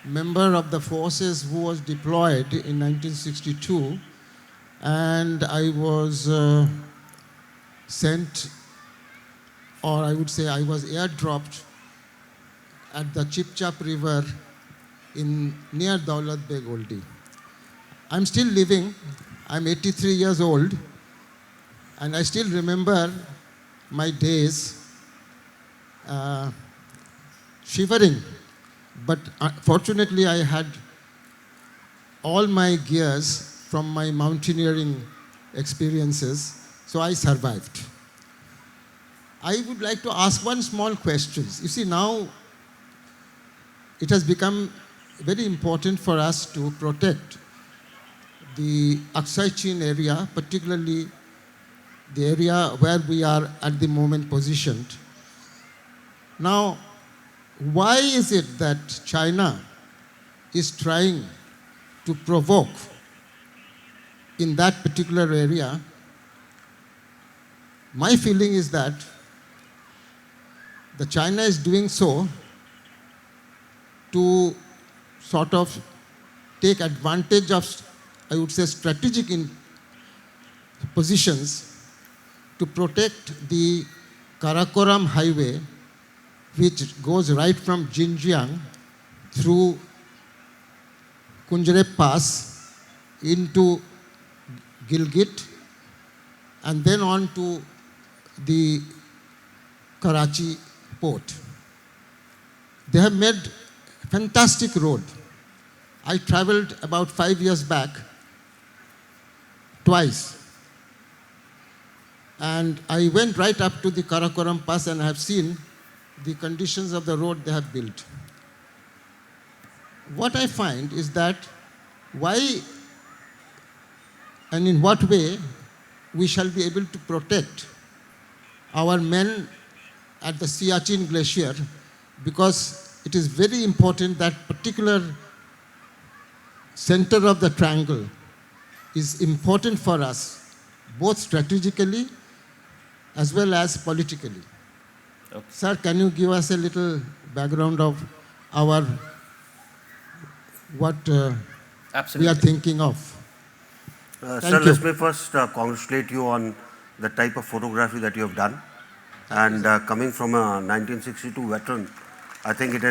member of the forces who was deployed in 1962, and I was sent, or I would say I was airdropped at the Chipchap River near Daulat Beg Oldi. I'm still living. I'm 83 years old, and I still remember my days shivering. But fortunately, I had all my gears from my mountaineering experiences, so I survived. I would like to ask one small question. You see, now it has become very important for us to protect the Aksai Chin area, particularly the area where we are at the moment positioned. Now, why is it that China is trying to provoke in that particular area? My feeling is that the China is doing so to sort of take advantage of, I would say, strategic positions to protect the Karakoram highway, which goes right from Xinjiang through Kunjrep Pass into Gilgit and then on to the Karachi port. They have made fantastic road. I traveled about 5 years back twice. And I went right up to the Karakoram Pass and I have seen the conditions of the road they have built. What I find is that why and in what way we shall be able to protect our men at the Siachen Glacier, because it is very important that particular center of the triangle is important for us, both strategically as well as politically. Okay. Sir, can you give us a little background of what we are thinking of? Sir, let me first congratulate you on the type of photography that you have done. And coming from a 1962 veteran, I think it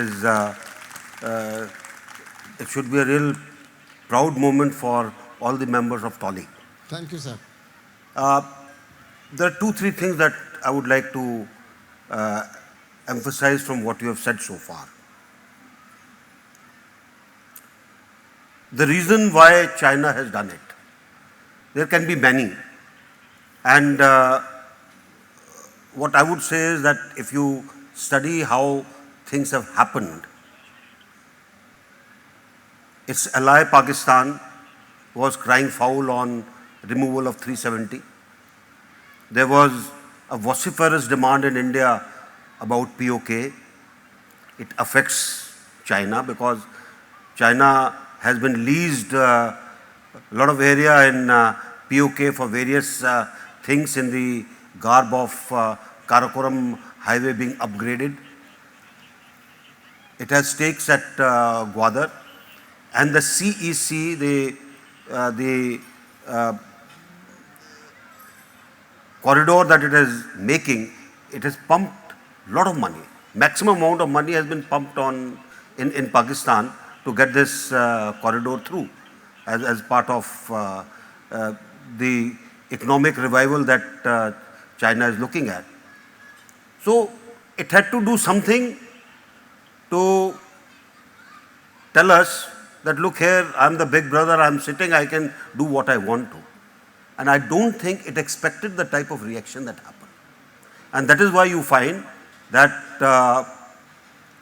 should be a real proud moment for all the members of TOLI. Thank you, sir. There are 2-3 things that I would like to emphasize from what you have said so far. The reason why China has done it, there can be many. And what I would say is that if you study how things have happened, its ally Pakistan was crying foul on removal of 370. There was a vociferous demand in India about POK. It affects China because China has been leased a lot of area in POK for various things in the garb of Karakoram highway being upgraded. It has stakes at Gwadar, and the CEC, the corridor that it is making, it has pumped a lot of money. Maximum amount of money has been pumped in Pakistan to get this corridor through as part of the economic revival that China is looking at. So it had to do something to tell us that, look here, I'm the big brother, I'm sitting, I can do what I want to. And I don't think it expected the type of reaction that happened. And that is why you find that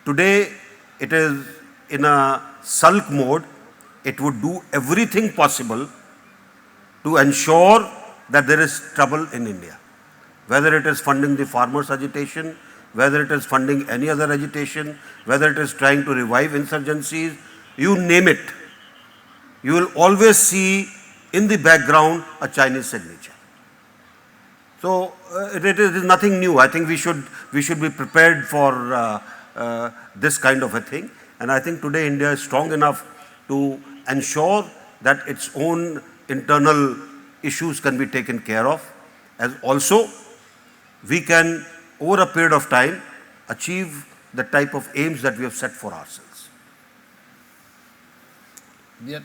today it is in a sulk mode. It would do everything possible to ensure that there is trouble in India. Whether it is funding the farmers' agitation, whether it is funding any other agitation, whether it is trying to revive insurgencies, you name it. You will always see in the background a Chinese signature. So it is nothing new. I think we should be prepared for this kind of a thing. And I think today India is strong enough to ensure that its own internal issues can be taken care of, as also we can, over a period of time, achieve the type of aims that we have set for ourselves. Yeah.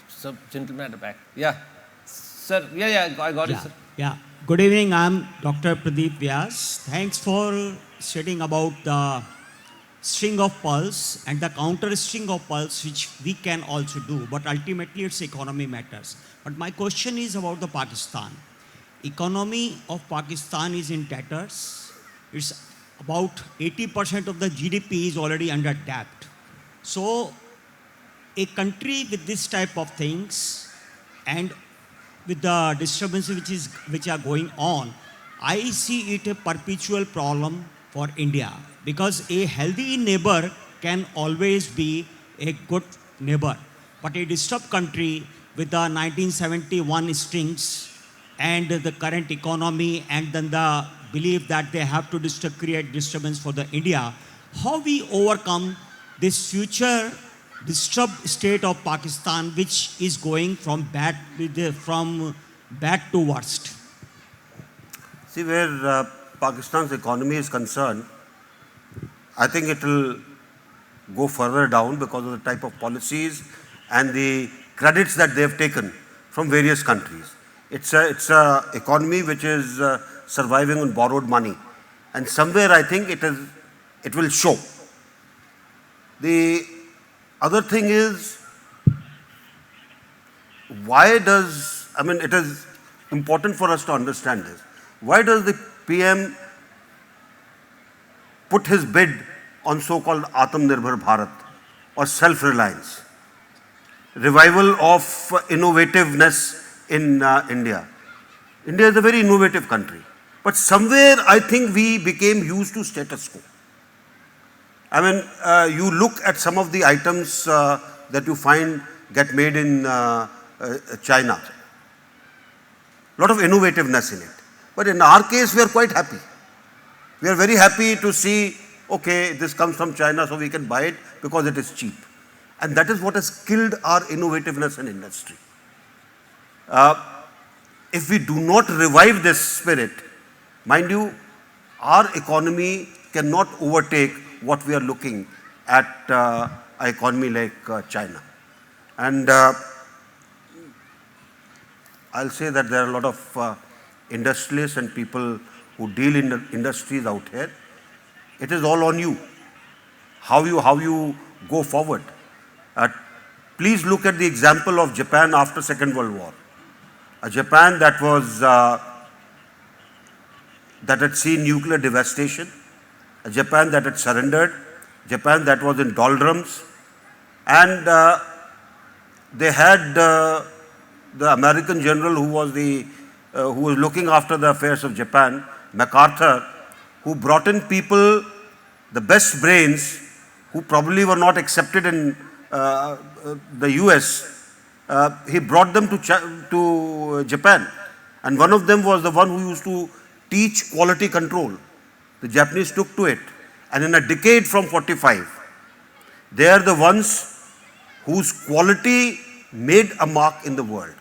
So, gentleman at the back. Yeah. Sir, yeah, I got it, sir. Yeah. Good evening. I'm Dr. Pradeep Vyas. Thanks for stating about the string of pulse and the counter string of pulse, which we can also do. But ultimately, its economy matters. But my question is about the Pakistan. Economy of Pakistan is in tatters. It's about 80% of the GDP is already under debt. So a country with this type of things and with the disturbances which are going on, I see it a perpetual problem for India, because a healthy neighbor can always be a good neighbor. But a disturbed country with the 1971 strings and the current economy and then the belief that they have to create disturbance for the India, how we overcome this future disturbed state of Pakistan, which is going from bad to worst? See, where Pakistan's economy is concerned, I think it will go further down because of the type of policies and the credits that they have taken from various countries. It's a economy which is surviving on borrowed money, and somewhere I think it will show. The other thing is, it is important for us to understand this. Why does the PM put his bid on so-called Atmanirbhar Bharat, or self-reliance, revival of innovativeness in India? India is a very innovative country, but somewhere I think we became used to status quo. You look at some of the items that you find get made in China. A lot of innovativeness in it. But in our case, we are quite happy. We are very happy to see, okay, this comes from China, so we can buy it because it is cheap. And that is what has killed our innovativeness in industry. if we do not revive this spirit, mind you, our economy cannot overtake what we are looking at an economy like China. And I'll say that there are a lot of industrialists and people who deal in the industries out here. It is all on you. How you go forward. Please look at the example of Japan after Second World War. A Japan that was that had seen nuclear devastation, a Japan that had surrendered, Japan that was in doldrums, and they had the American general who was looking after the affairs of Japan, MacArthur, who brought in people, the best brains, who probably were not accepted in the US. He brought them to Japan, and one of them was the one who used to teach quality control. The Japanese took to it, and in a decade from 45, they are the ones whose quality made a mark in the world.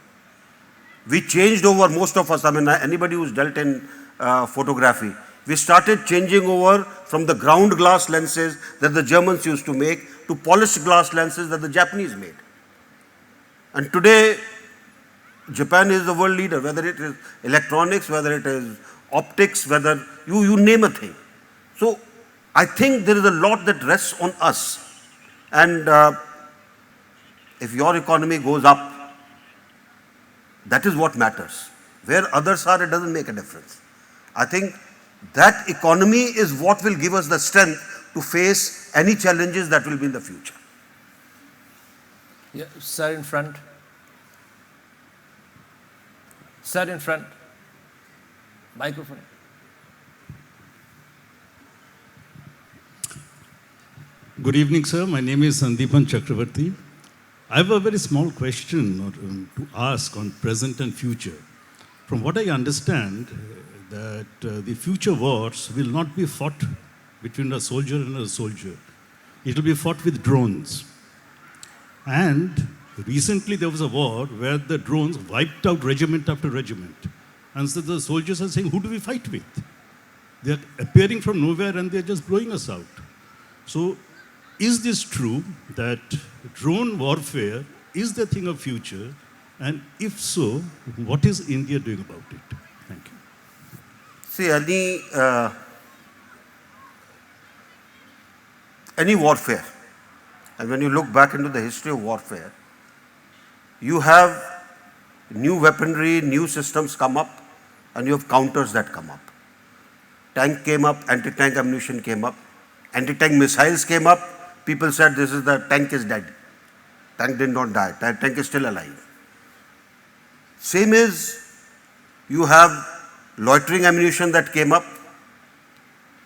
We changed over, most of us, I mean anybody who's dealt in photography, we started changing over from the ground glass lenses that the Germans used to make to polished glass lenses that the Japanese made. And today, Japan is the world leader, whether it is electronics, whether it is optics, whether you name a thing. So I think there is a lot that rests on us. And if your economy goes up, that is what matters. Where others are, it doesn't make a difference. I think that economy is what will give us the strength to face any challenges that will be in the future. Yeah, sir in front. Sir in front. Microphone. Good evening, sir. My name is Sandeepan Chakravarti. I have a very small question to ask on present and future. From what I understand, that the future wars will not be fought between a soldier and a soldier. It will be fought with drones. And recently there was a war where the drones wiped out regiment after regiment. And so the soldiers are saying, who do we fight with? They are appearing from nowhere and they are just blowing us out. So is this true that drone warfare is the thing of future? And if so, what is India doing about it? Thank you. See, any warfare, and when you look back into the history of warfare, you have new weaponry, new systems come up, and you have counters that come up. Tank came up, anti-tank ammunition came up, anti-tank missiles came up. People said this is the tank is dead. Tank did not die. Tank is still alive. Same is, you have loitering ammunition that came up.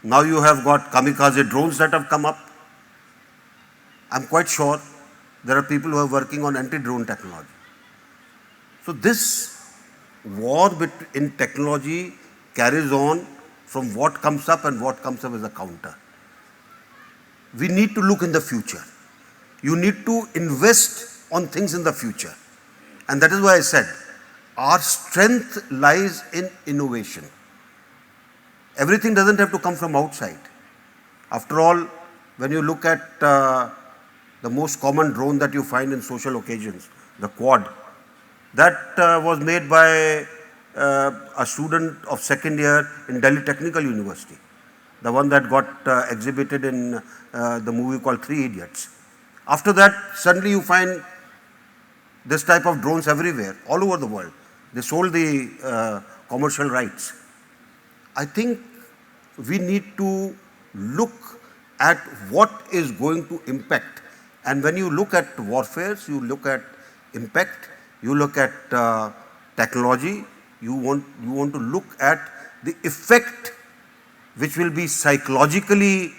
Now you have got kamikaze drones that have come up. I'm quite sure there are people who are working on anti-drone technology. So this war in technology carries on from what comes up and what comes up as a counter. We need to look in the future. You need to invest on things in the future. And that is why I said, our strength lies in innovation. Everything doesn't have to come from outside. After all, when you look at the most common drone that you find in social occasions, the quad, that was made by a student of second year in Delhi Technical University, the one that got exhibited in the movie called Three Idiots. After that, suddenly you find this type of drones everywhere, all over the world. They sold the commercial rights. I think we need to look at what is going to impact. And when you look at warfares, you look at impact, you look at technology, you want to look at the effect which will be psychologically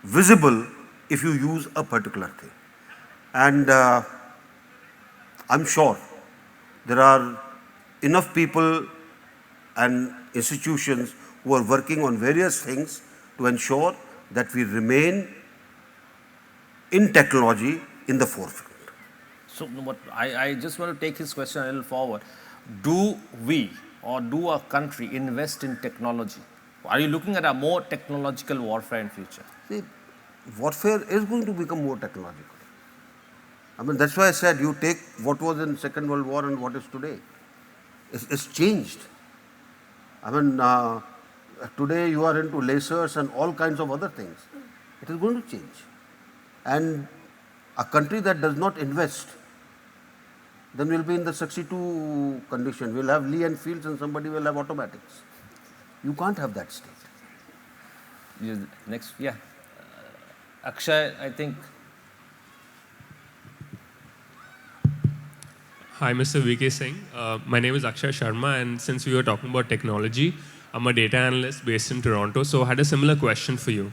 visible if you use a particular thing. And I'm sure there are enough people and institutions who are working on various things to ensure that we remain in technology in the forefront. So I just want to take his question a little forward. do we or do our country invest in technology? Are you looking at a more technological warfare in future? See, warfare is going to become more technological. I mean, that's why I said you take what was in Second World War and what is today. It's changed. I mean, today you are into lasers and all kinds of other things. It is going to change. And a country that does not invest, then we'll be in the 62 condition. We'll have Lee Enfields and somebody will have automatics. You can't have that state. Next, yeah. Akshay, I think. Hi, Mr. VK Singh. My name is Akshay Sharma, and since we were talking about technology, I'm a data analyst based in Toronto, so I had a similar question for you.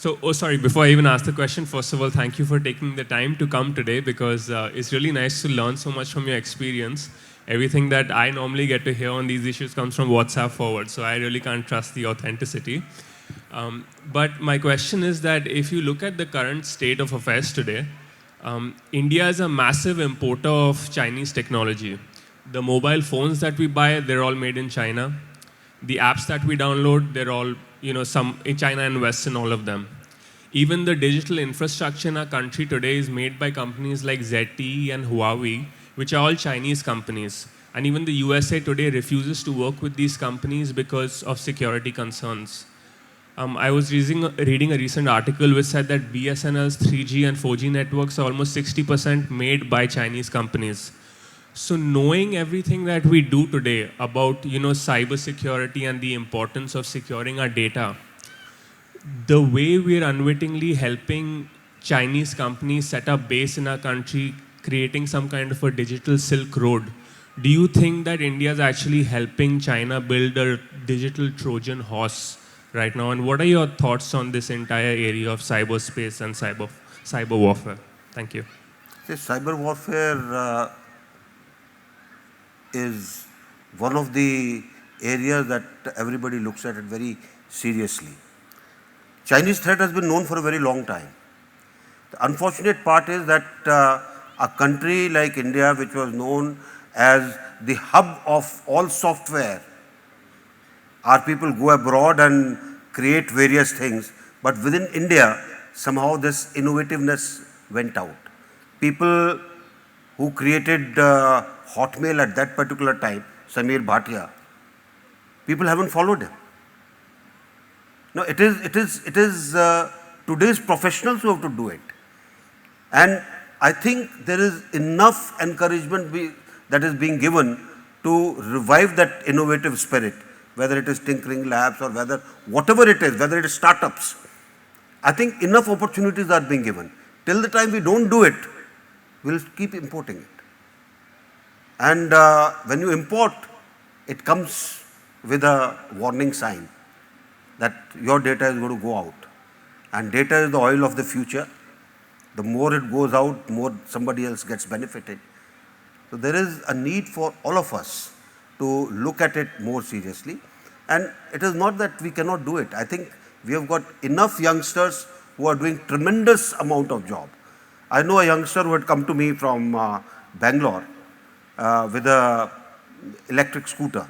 Before I even ask the question, first of all, thank you for taking the time to come today because it's really nice to learn so much from your experience. Everything that I normally get to hear on these issues comes from WhatsApp forward, so I really can't trust the authenticity. But my question is that if you look at the current state of affairs today, India is a massive importer of Chinese technology. The mobile phones that we buy, they're all made in China. The apps that we download, they're all, some in China invests in all of them. Even the digital infrastructure in our country today is made by companies like ZTE and Huawei, which are all Chinese companies. And even the USA today refuses to work with these companies because of security concerns. I was reading a recent article which said that BSNL's 3G and 4G networks are almost 60% made by Chinese companies. So knowing everything that we do today about cybersecurity and the importance of securing our data, the way we're unwittingly helping Chinese companies set up base in our country, creating some kind of a digital Silk Road, do you think that India is actually helping China build a digital Trojan horse right now? And what are your thoughts on this entire area of cyberspace and cyber warfare? Thank you. Cyber warfare is one of the areas that everybody looks at it very seriously. Chinese threat has been known for a very long time. The unfortunate part is that a country like India, which was known as the hub of all software, our people go abroad and create various things, but within India, somehow this innovativeness went out. People who created Hotmail at that particular time, Samir Bhatia, people haven't followed him. No, it is today's professionals who have to do it. And I think there is enough encouragement that is being given to revive that innovative spirit, whether it is tinkering labs or whatever it is, whether it is startups. I think enough opportunities are being given. Till the time we don't do it, we'll keep importing it. And when you import, it comes with a warning sign that your data is going to go out. And data is the oil of the future. The more it goes out, more somebody else gets benefited. So there is a need for all of us to look at it more seriously. And it is not that we cannot do it. I think we have got enough youngsters who are doing tremendous amount of job. I know a youngster who had come to me from Bangalore with a electric scooter.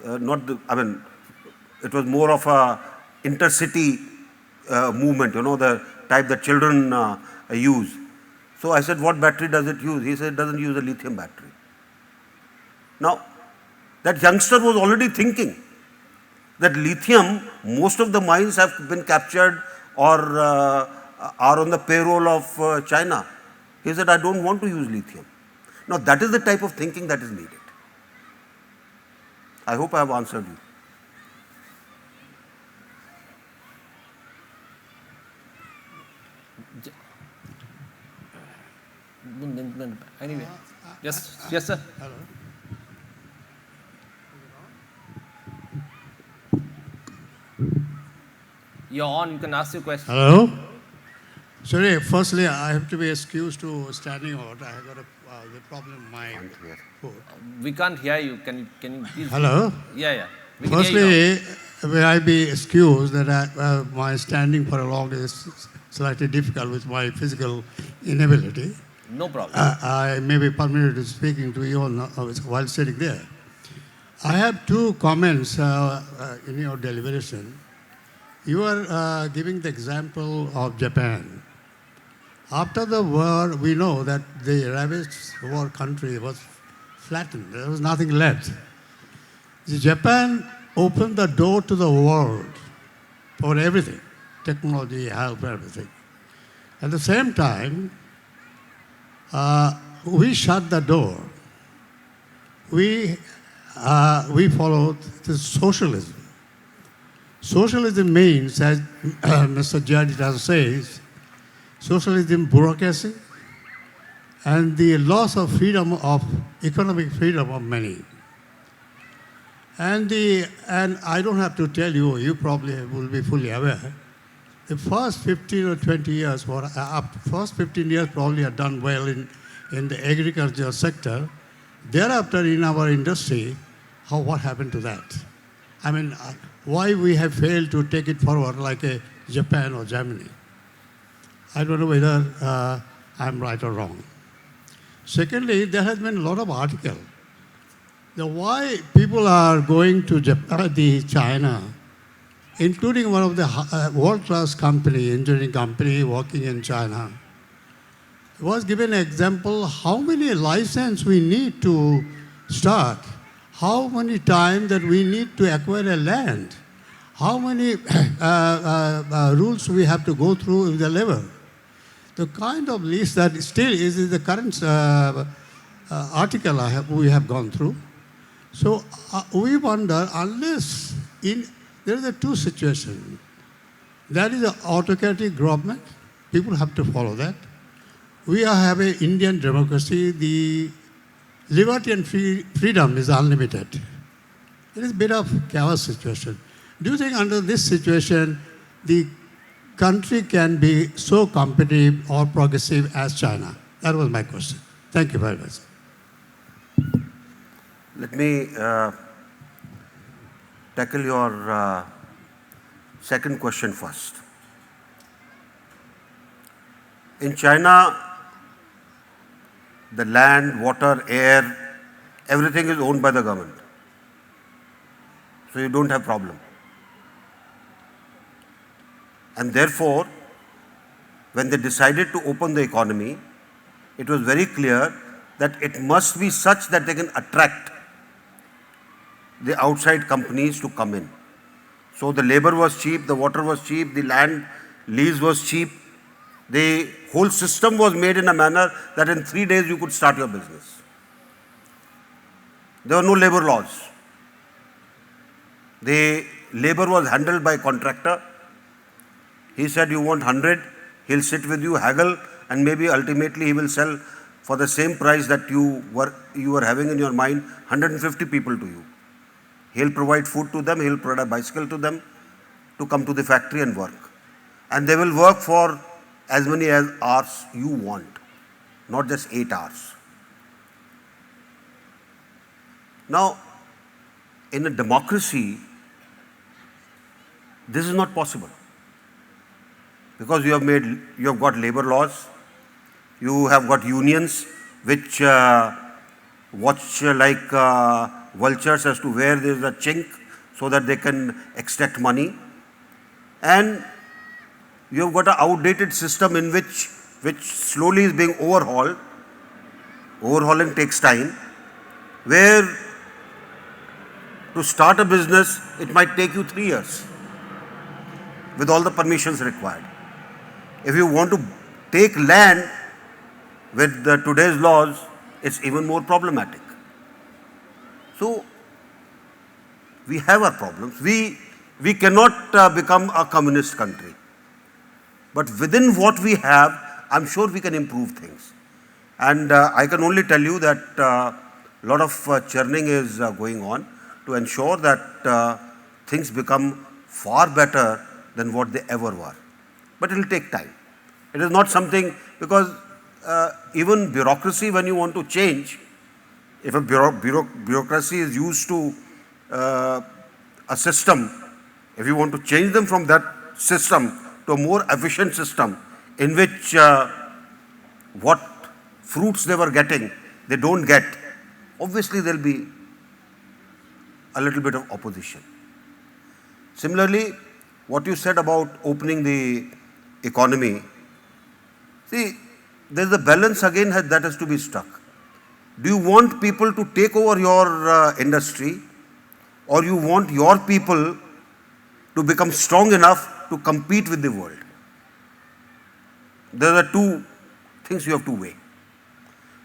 It was more of a intercity movement, the type that children use. So I said, what battery does it use? He said, it doesn't use a lithium battery. Now, that youngster was already thinking that lithium, most of the mines have been captured or are on the payroll of China. He said, I don't want to use lithium. Now, that is the type of thinking that is needed. I hope I have answered you. Anyway, yes, sir. Hello. You're on, you can ask your question. Hello. Sorry, firstly, I have to be excused to standing out. I have got the problem in my foot. We can't hear you. Can you please? Hello. Yeah. We can hear you now. Firstly, may I be excused that my standing for a long is slightly difficult with my physical inability. No problem. I may be permitted to speaking to you while sitting there. I have two comments in your deliberation. You are giving the example of Japan. After the war, we know that the ravaged war country was flattened. There was nothing left. Japan opened the door to the world for everything, technology, health, everything. At the same time, we shut the door. We followed the socialism. Socialism means, as Mr. Jadita says, socialism bureaucracy and the loss of freedom of economic freedom of many. And I don't have to tell you, you probably will be fully aware. The first 15 or 20 years, first 15 years probably are done well in the agricultural sector. Thereafter, in our industry, what happened to that? I mean, why we have failed to take it forward like Japan or Germany? I don't know whether I'm right or wrong. Secondly, there has been a lot of articles. Why people are going to China, including one of the world-class company, engineering company working in China, was given an example how many licenses we need to start, how many times that we need to acquire a land, how many rules we have to go through with the labor. The kind of list that still is in the current article we have gone through. So we wonder, unless there is a two situation. That is an autocratic government. People have to follow that. We have an Indian democracy. The liberty and freedom is unlimited. It is a bit of chaos situation. Do you think under this situation, the country can be so competitive or progressive as China? That was my question. Thank you very much. Let me tackle your second question first. In China, the land, water, air, everything is owned by the government. So you don't have problem. And therefore, when they decided to open the economy, it was very clear that it must be such that they can attract the outside companies to come in. So the labor was cheap, the water was cheap, the land lease was cheap. The whole system was made in a manner that in 3 days you could start your business. There were no labor laws. The labor was handled by a contractor. He said, you want 100, he'll sit with you, haggle, and maybe ultimately he will sell for the same price that you were having in your mind, 150 people to you. He'll provide food to them, he'll provide a bicycle to them to come to the factory and work. And they will work for as many hours you want, not just 8 hours. Now, in a democracy, this is not possible. Because you have got labor laws, you have got unions which watch like vultures as to where there is a chink so that they can extract money. And you have got an outdated system in which slowly is being overhauled. Overhauling takes time, where to start a business, it might take you 3 years with all the permissions required. If you want to take land with today's laws, it's even more problematic. So, we have our problems. We cannot become a communist country. But within what we have, I'm sure we can improve things. And I can only tell you that a lot of churning is going on to ensure that things become far better than what they ever were. But it will take time. It is not something, because even bureaucracy, when you want to change, if a bureaucracy is used to a system, if you want to change them from that system to a more efficient system in which what fruits they were getting, they don't get, obviously there'll be a little bit of opposition. Similarly, what you said about opening the economy, see, there's a balance again that has to be struck. Do you want people to take over your industry, or you want your people to become strong enough to compete with the world? There are two things you have to weigh.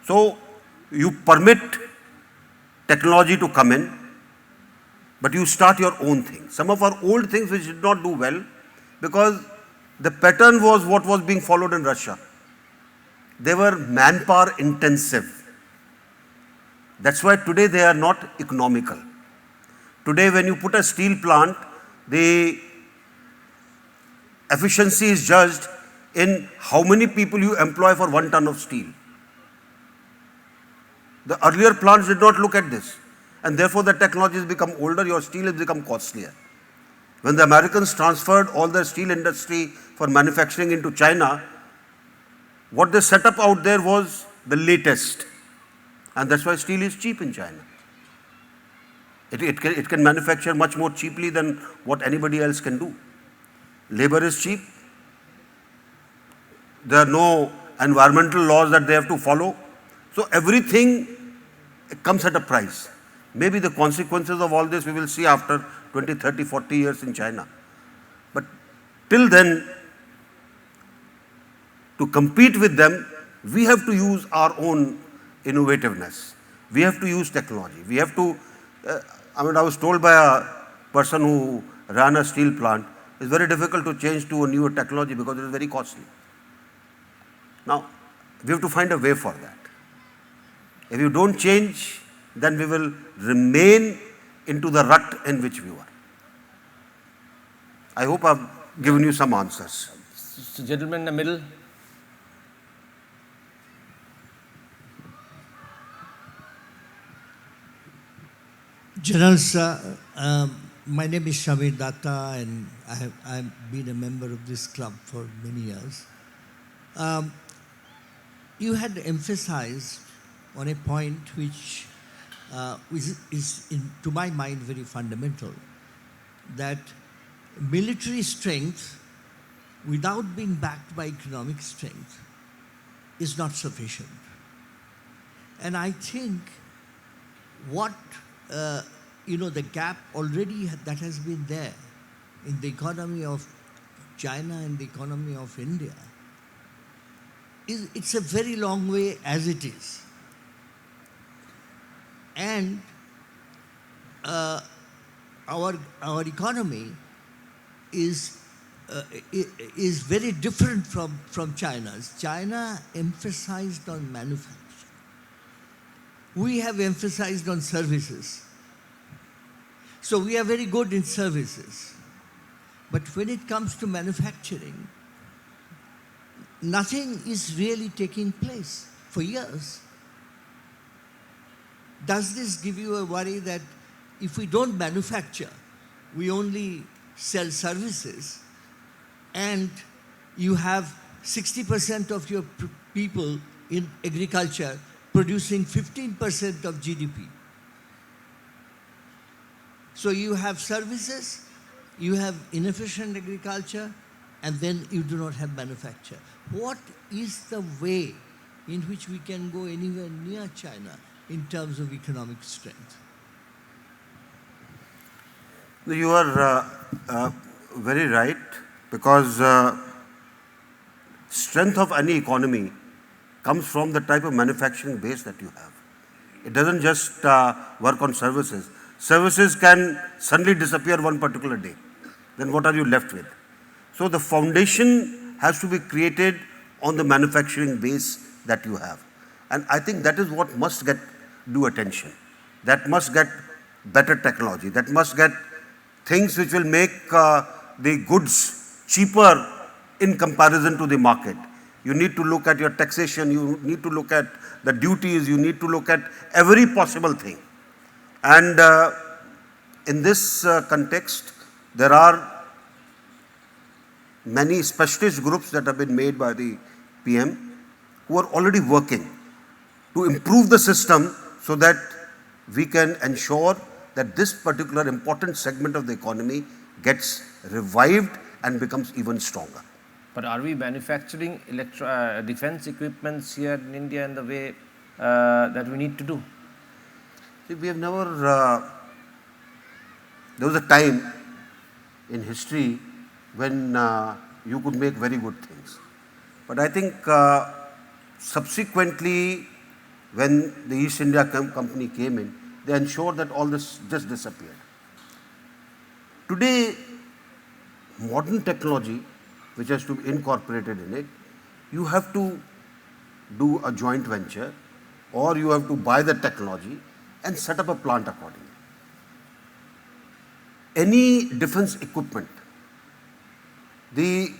So you permit technology to come in, but you start your own thing. Some of our old things which did not do well, because the pattern was what was being followed in Russia. They were manpower intensive. That's why today they are not economical. Today when you put a steel plant, the efficiency is judged in how many people you employ for 1 ton of steel. The earlier plants did not look at this, and therefore the technology has become older, your steel has become costlier. When the Americans transferred all their steel industry for manufacturing into China, what they set up out there was the latest, and that's why steel is cheap in China. It can manufacture much more cheaply than what anybody else can do. Labor is cheap. There are no environmental laws that they have to follow. So everything comes at a price. Maybe the consequences of all this we will see after 20, 30, 40 years in China. But till then, to compete with them, we have to use our own innovativeness. We have to use technology. We have to, I was told by a person who ran a steel plant, it's very difficult to change to a newer technology because it is very costly. Now, we have to find a way for that. If you don't change, then we will remain into the rut in which we were. I hope I've given you some answers. So, gentleman in the middle. General sir, my name is Shamir Datta, and I've been a member of this club for many years. You had emphasized on a point which is to my mind, very fundamental, that military strength, without being backed by economic strength, is not sufficient. And I think what the gap already that has been there in the economy of China and the economy of India, it's a very long way as it is. And our economy is very different from China's. China emphasized on manufacturing. We have emphasized on services. So we are very good in services. But when it comes to manufacturing, nothing is really taking place for years. Does this give you a worry that if we don't manufacture, we only sell services, and you have 60% of your people in agriculture producing 15% of GDP? So you have services, you have inefficient agriculture, and then you do not have manufacture. What is the way in which we can go anywhere near China in terms of economic strength? You are very right, because strength of any economy comes from the type of manufacturing base that you have. It doesn't just work on services. Services can suddenly disappear one particular day. Then what are you left with? So the foundation has to be created on the manufacturing base that you have. And I think that is what must get due attention. That must get better technology. That must get things which will make the goods cheaper in comparison to the market. You need to look at your taxation, you need to look at the duties, you need to look at every possible thing. And in this context, there are many specialist groups that have been made by the PM who are already working to improve the system so that we can ensure that this particular important segment of the economy gets revived and becomes even stronger. But are we manufacturing defense equipments here in India in the way that we need to do? See, we have never, there was a time in history when you could make very good things. But I think subsequently, when the East India Company came in, they ensured that all this just disappeared. Today, modern technology, which has to be incorporated in it, you have to do a joint venture or you have to buy the technology and set up a plant accordingly. Any defense equipment, the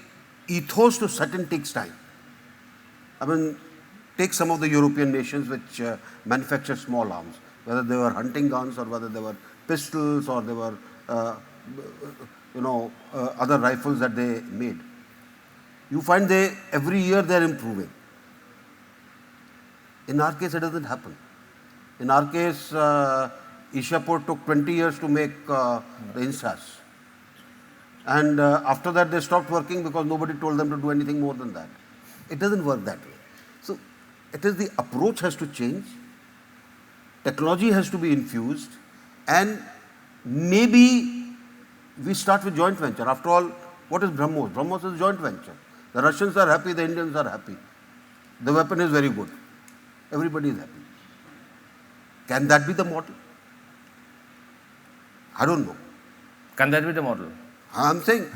ethos to set in takes time. I mean, take some of the European nations which manufacture small arms, whether they were hunting guns or whether they were pistols or they were, other rifles that they made. You find every year they are improving. In our case, it doesn't happen. In our case, Ishapur took 20 years to make the INSAS. And after that, they stopped working because nobody told them to do anything more than that. It doesn't work that way. So, it is the approach has to change, technology has to be infused, and maybe we start with joint venture. After all, what is BrahMos? BrahMos is a joint venture. The Russians are happy, the Indians are happy. The weapon is very good. Everybody is happy. Can that be the model? I don't know. Can that be the model? I'm saying,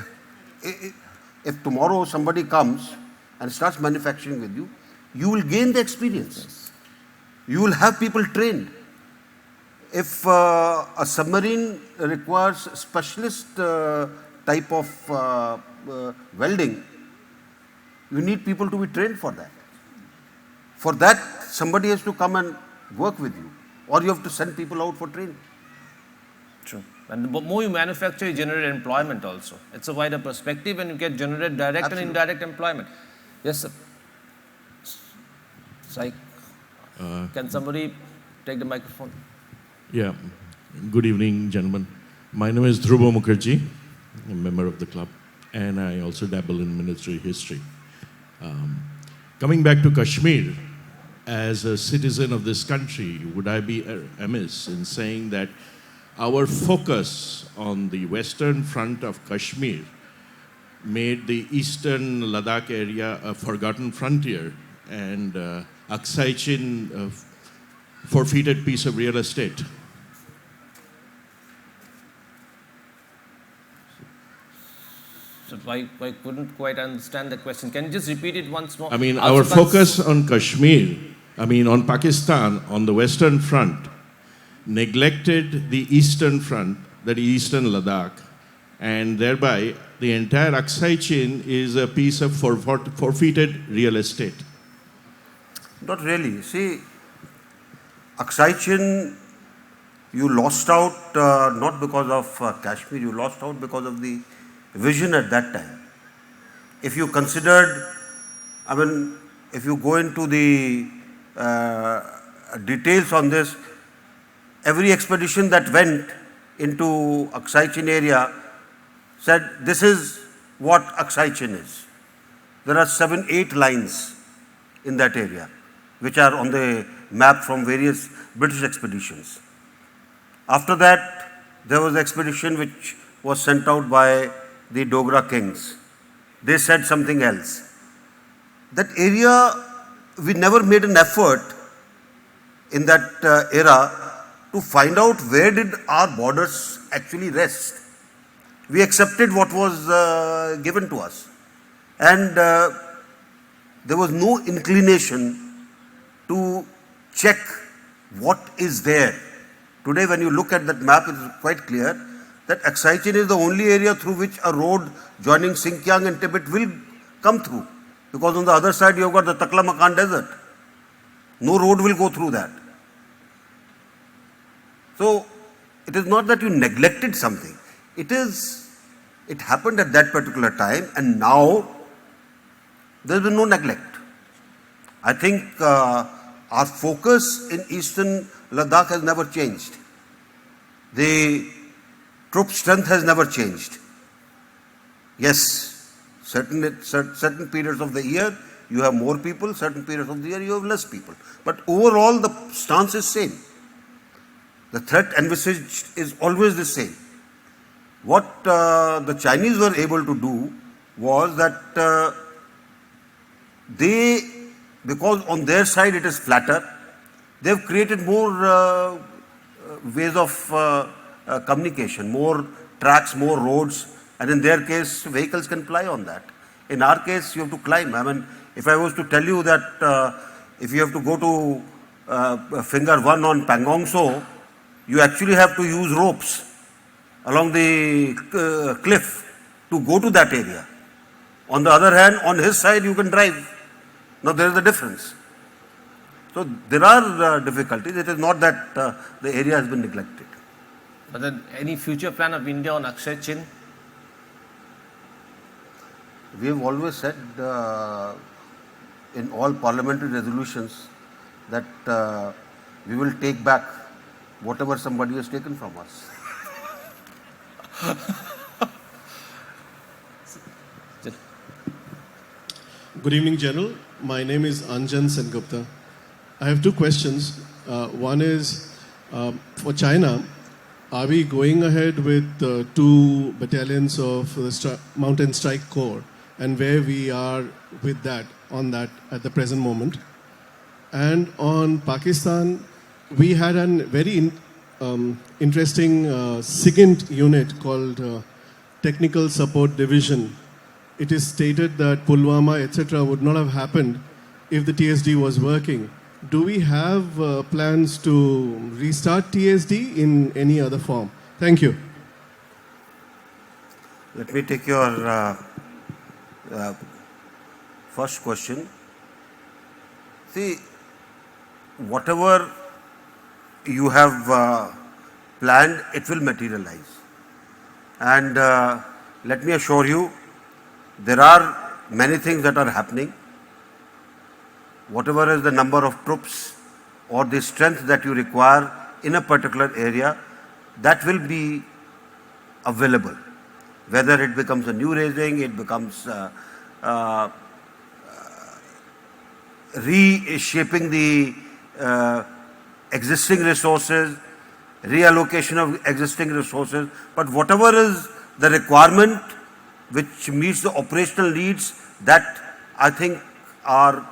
if tomorrow somebody comes and starts manufacturing with you, you will gain the experience. Yes. You will have people trained. If a submarine requires specialist type of welding, you need people to be trained for that. For that, somebody has to come and work with you, or you have to send people out for training. True. And the more you manufacture, you generate employment also. It's a wider perspective and you can generate direct Absolutely. and indirect employment. Yes, sir. Sai, can somebody take the microphone? Yeah. Good evening, gentlemen. My name is Dhruva Mukherjee. I'm a member of the club, and I also dabble in military history. Coming back to Kashmir, as a citizen of this country, would I be amiss in saying that our focus on the western front of Kashmir made the eastern Ladakh area a forgotten frontier and Aksai Chin a forfeited piece of real estate? So I couldn't quite understand the question. Can you just repeat it once more? I mean, our focus on Kashmir, on Pakistan, on the western front, neglected the eastern front, that is eastern Ladakh, and thereby the entire Aksai Chin is a piece of forfeited real estate. Not really. See, Aksai Chin, you lost out not because of Kashmir, you lost out because of the vision at that time. If you considered, if you go into the details on this, every expedition that went into Aksai Chin area said, this is what Aksai Chin is. There are 7-8 lines in that area, which are on the map from various British expeditions. After that, there was an expedition which was sent out by the Dogra kings. They said something else. That area, we never made an effort in that era to find out where did our borders actually rest. We accepted what was given to us. And there was no inclination to check what is there. Today, when you look at that map, it is quite clear that Aksai Chin is the only area through which a road joining Xinjiang and Tibet will come through. Because on the other side, you have got the Taklamakan desert. No road will go through that. So, it is not that you neglected something. It happened at that particular time, and now there has been no neglect. I think our focus in eastern Ladakh has never changed. The troop strength has never changed. Yes, certain periods of the year you have more people, certain periods of the year you have less people. But overall the stance is same. The threat envisaged is always the same. What the Chinese were able to do was that because on their side it is flatter, they have created more ways of communication, more tracks, more roads, and in their case, vehicles can fly on that. In our case, you have to climb. I mean, if I was to tell you that if you have to go to Finger 1 on Pangong So, you actually have to use ropes along the cliff to go to that area. On the other hand, on his side, you can drive. Now, there is a difference. So, there are difficulties. It is not that the area has been neglected. But then any future plan of India on Akshay Chin? We have always said in all parliamentary resolutions that we will take back whatever somebody has taken from us. Good evening, General. My name is Anjan Sengupta. I have two questions. One is for China. Are we going ahead with 2 battalions of the Mountain Strike Corps, and where we are with that, on that at the present moment? And on Pakistan, we had a very interesting SIGINT unit called Technical Support Division. It is stated that Pulwama, etc. would not have happened if the TSD was working. Do we have plans to restart TSD in any other form? Thank you. Let me take your first question. See, whatever you have planned, it will materialize. And let me assure you, there are many things that are happening. Whatever is the number of troops or the strength that you require in a particular area, that will be available. Whether it becomes a new raising, it becomes reshaping the existing resources, reallocation of existing resources, but whatever is the requirement which meets the operational needs, that I think our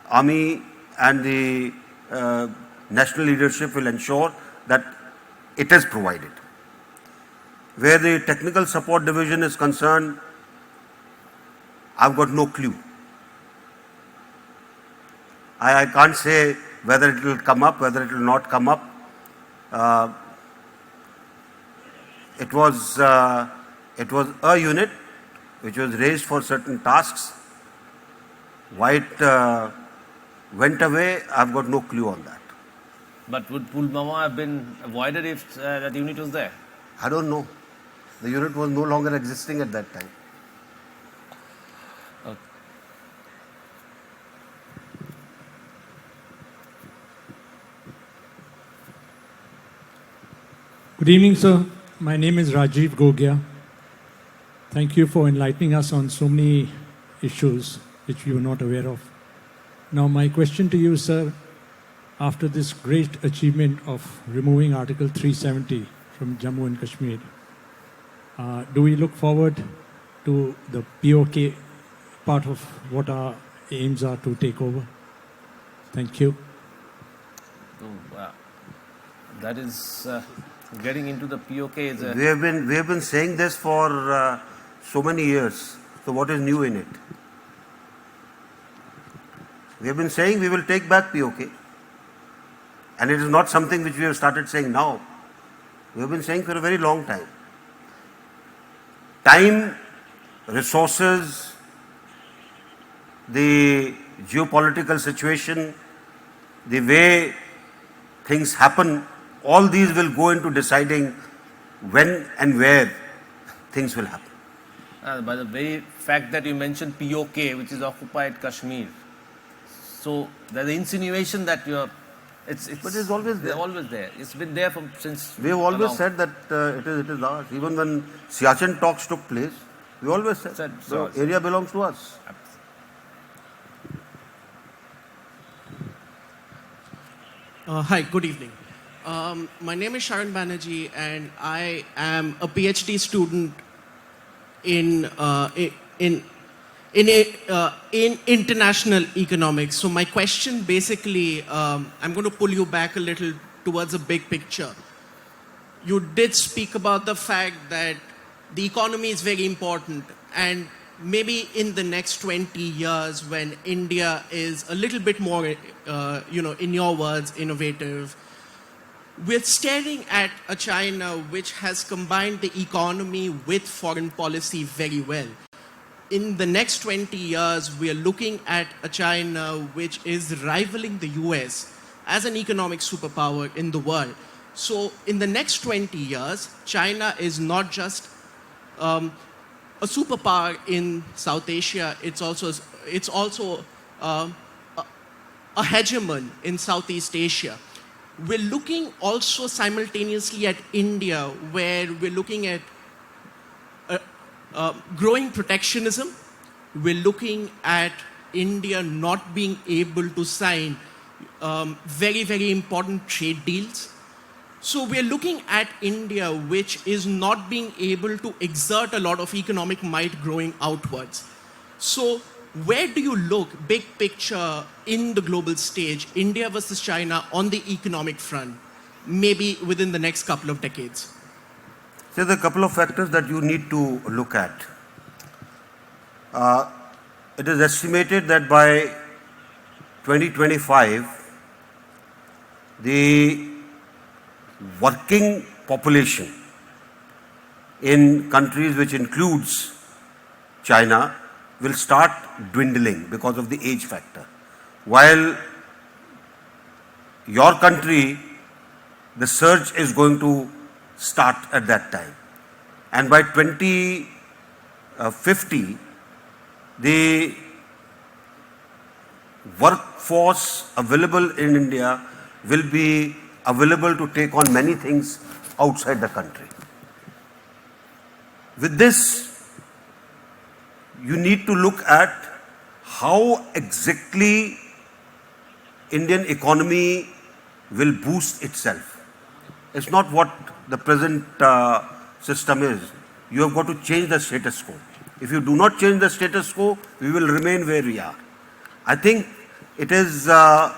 army and the national leadership will ensure that it is provided. Where the technical support division is concerned, I've got no clue. I can't say whether it will come up, whether it will not come up. It was a unit which was raised for certain tasks. Why it went away, I've got no clue on that. But would Pulwama have been avoided if that unit was there? I don't know. The unit was no longer existing at that time. Okay. Good evening, sir. My name is Rajiv Gogia. Thank you for enlightening us on so many issues which we were not aware of. Now, my question to you, sir, after this great achievement of removing Article 370 from Jammu and Kashmir, do we look forward to the POK part of what our aims are to take over? Thank you. Oh, wow. That is getting into the POK is a... We have been saying this for so many years. So what is new in it? We have been saying we will take back POK. And it is not something which we have started saying now. We have been saying for a very long time. Time, resources, the geopolitical situation, the way things happen, all these will go into deciding when and where things will happen. By the very fact that you mentioned POK, which is occupied Kashmir, So there's the insinuation that you're, But it's always there. they're always there. It's been there since. We have always long. said that it is ours. Even when Siachen talks took place, we always said Said the so. area belongs to us. Hi, good evening. My name is Sharon Banerjee, and I am a PhD student in international economics. So my question basically, I'm going to pull you back a little towards a big picture. You did speak about the fact that the economy is very important, and maybe in the next 20 years when India is a little bit more, in your words, innovative, we're staring at a China which has combined the economy with foreign policy very well. In the next 20 years, we are looking at a China which is rivaling the US as an economic superpower in the world. So in the next 20 years, China is not just a superpower in South Asia, it's also a hegemon in Southeast Asia. We're looking also simultaneously at India, where we're looking at growing protectionism. We're looking at India not being able to sign very, very important trade deals. So we're looking at India, which is not being able to exert a lot of economic might growing outwards. So where do you look, big picture, in the global stage, India versus China on the economic front, maybe within the next couple of decades? So there are a couple of factors that you need to look at. It is estimated that by 2025, the working population in countries which includes China will start dwindling because of the age factor. While your country, the surge is going to start at that time. And by 2050, the workforce available in India will be available to take on many things outside the country. With this, you need to look at how exactly Indian economy will boost itself. It's not what the present system is. You have got to change the status quo. If you do not change the status quo, we will remain where we are. I think it is the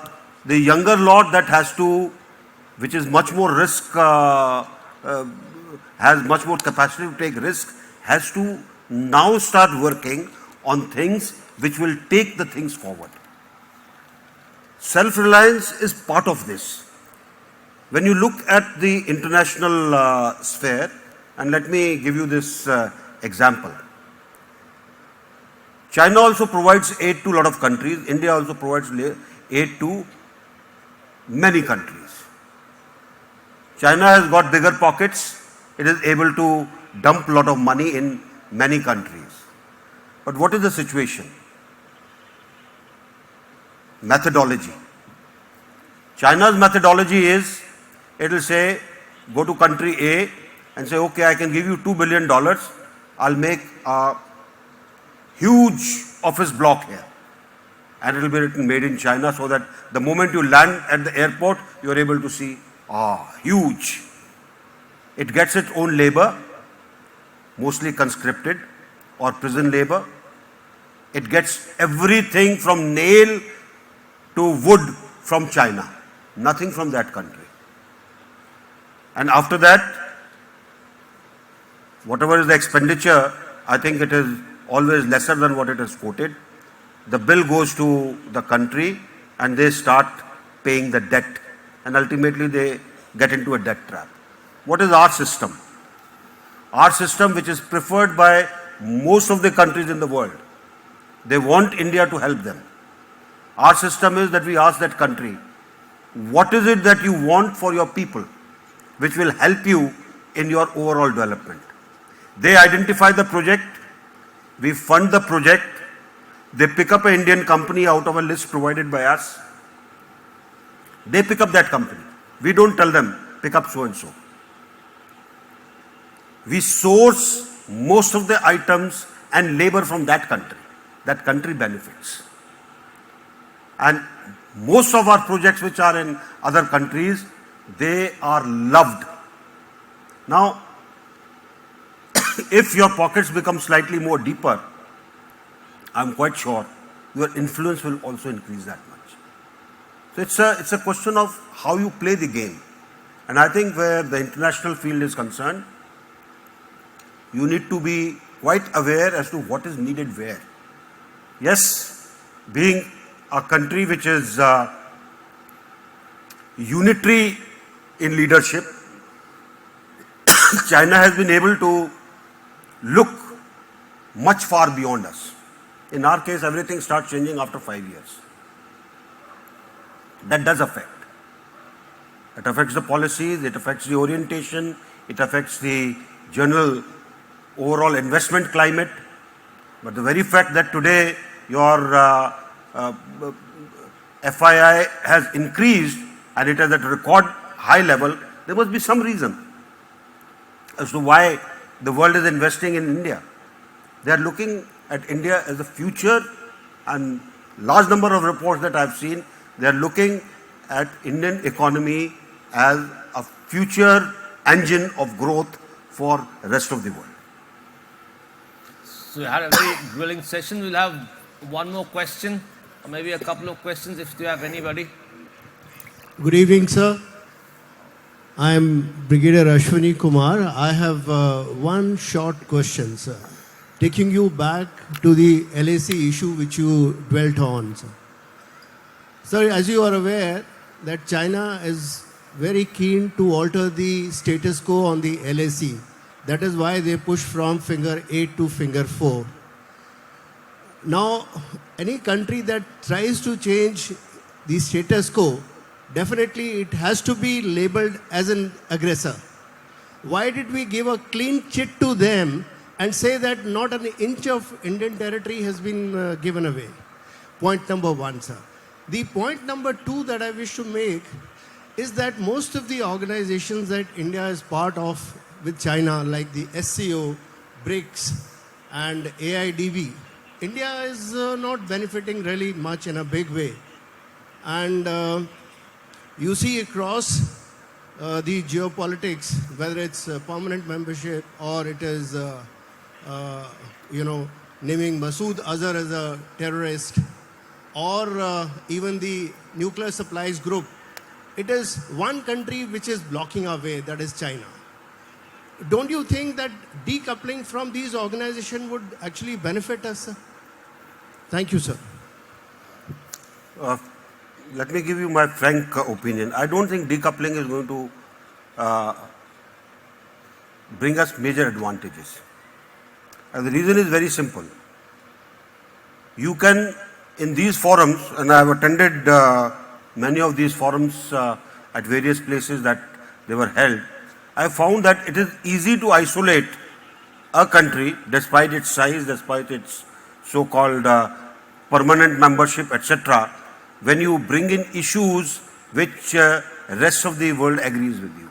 younger lot that has to, which is much more risk, has much more capacity to take risk, has to now start working on things which will take the things forward. Self-reliance is part of this. When you look at the international sphere, and let me give you this example. China also provides aid to a lot of countries. India also provides aid to many countries. China has got bigger pockets. It is able to dump a lot of money in many countries. But what is the situation? Methodology. China's methodology is, it will say, go to country A and say, okay, I can give you $2 billion. I'll make a huge office block here. And it will be written made in China, so that the moment you land at the airport, you are able to see, huge. It gets its own labor, mostly conscripted or prison labor. It gets everything from nail to wood from China, nothing from that country. And after that, whatever is the expenditure, I think it is always lesser than what it is quoted. The bill goes to the country and they start paying the debt, and ultimately they get into a debt trap. What is our system? Our system, which is preferred by most of the countries in the world, they want India to help them. Our system is that we ask that country, what is it that you want for your people, which will help you in your overall development? They identify the project, we fund the project, They pick up an Indian company out of a list provided by us. They pick up that company. We don't tell them, pick up so and so. We source most of the items and labor from that country. That country benefits. And most of our projects which are in other countries, they are loved. Now, if your pockets become slightly more deeper, I'm quite sure your influence will also increase that much. So it's a question of how you play the game. And I think where the international field is concerned, you need to be quite aware as to what is needed where. Yes, being a country which is unitary in leadership, China has been able to look much far beyond us. In our case, everything starts changing after 5 years. That does affect. It affects the policies, it affects the orientation, it affects the general overall investment climate. But the very fact that today your FII has increased and it is at a record high level, there must be some reason as to why the world is investing in India. They are looking at India as a future, and large number of reports that I've seen, they are looking at Indian economy as a future engine of growth for the rest of the world. So we had a very grilling session. We'll have one more question, or maybe a couple of questions if you have anybody. Good evening, sir. I am Brigadier Ashwini Kumar. I have one short question, sir. Taking you back to the LAC issue which you dwelt on, sir. Sir, as you are aware that China is very keen to alter the status quo on the LAC. That is why they push from finger 8 to finger 4. Now, any country that tries to change the status quo, definitely it has to be labeled as an aggressor. Why did we give a clean chit to them and say that not an inch of Indian territory has been given away? Point number one, sir. The point number two that I wish to make is that most of the organizations that India is part of with China, like the SCO, BRICS, and AIDB, India is not benefiting really much in a big way. And you see across the geopolitics, whether it's permanent membership or it is, naming Masood Azhar as a terrorist, or even the nuclear supplies group, it is one country which is blocking our way, that is China. Don't you think that decoupling from these organizations would actually benefit us, sir? Thank you, sir. Let me give you my frank opinion. I don't think decoupling is going to bring us major advantages. And the reason is very simple. You can, in these forums, and I have attended many of these forums at various places that they were held, I found that it is easy to isolate a country despite its size, despite its so-called permanent membership, etc., when you bring in issues which rest of the world agrees with you.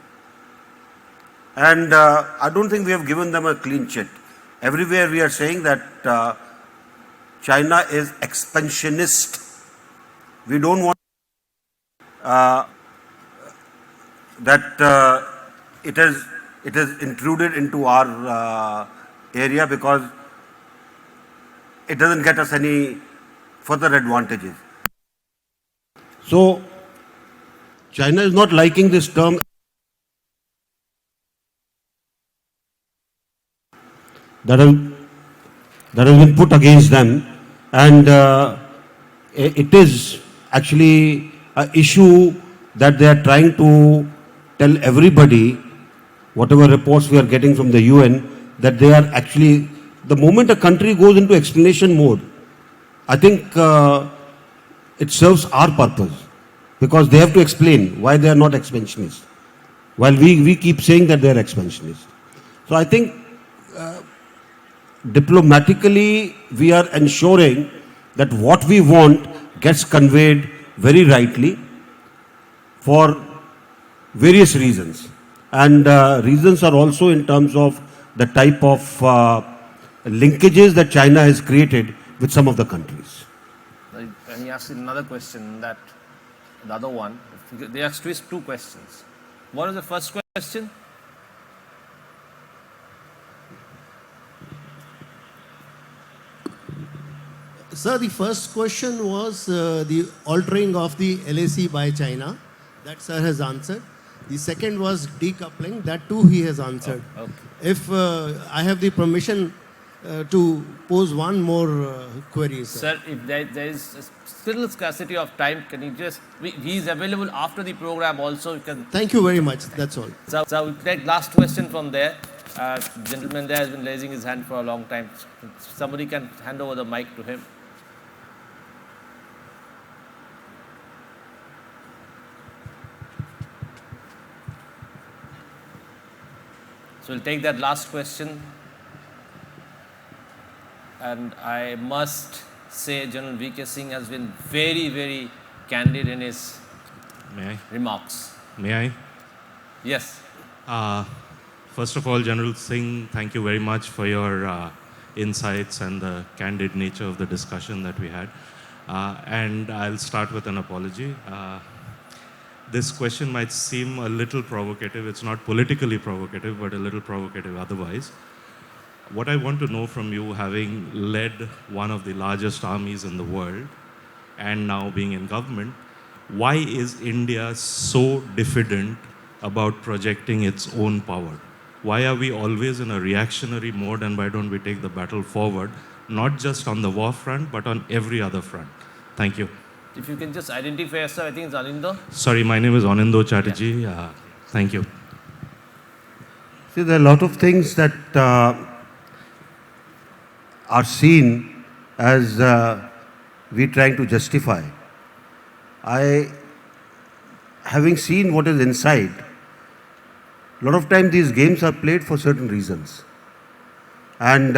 And I don't think we have given them a clean chit. Everywhere we are saying that China is expansionist. We don't want that it has intruded into our area because it doesn't get us any further advantages. So, China is not liking this term that has been put against them, and it is actually an issue that they are trying to tell everybody, whatever reports we are getting from the UN, that they are actually, the moment a country goes into explanation mode, I think it serves our purpose, because they have to explain why they are not expansionists, while we keep saying that they are expansionists. So I think diplomatically we are ensuring that what we want gets conveyed very rightly for various reasons. And reasons are also in terms of the type of linkages that China has created with some of the countries. And he asked another question, that the other one, they asked two questions. What is the first question? Sir, the first question was the altering of the LAC by China. That sir has answered. The second was decoupling. That too he has answered. Okay. If I have the permission to pose one more query, sir. Sir, if there is still scarcity of time, can you just, he is available after the program also. You can. Thank you very much. That's all. So we'll take last question from there. Gentleman there has been raising his hand for a long time. Somebody can hand over the mic to him. So we'll take that last question. And I must say General V.K. Singh has been very, very candid in his remarks. May I? Yes. First of all, General Singh, thank you very much for your insights and the candid nature of the discussion that we had. And I'll start with an apology. This question might seem a little provocative. It's not politically provocative, but a little provocative otherwise. What I want to know from you, having led one of the largest armies in the world and now being in government, why is India so diffident about projecting its own power? Why are we always in a reactionary mode, and why don't we take the battle forward, not just on the war front, but on every other front? Thank you. If you can just identify yourself, I think it's Anindo. Sorry, my name is Anindo Chatterjee. Yeah. Thank you. See, there are a lot of things that are seen as we trying to justify. Having seen what is inside, a lot of times these games are played for certain reasons. And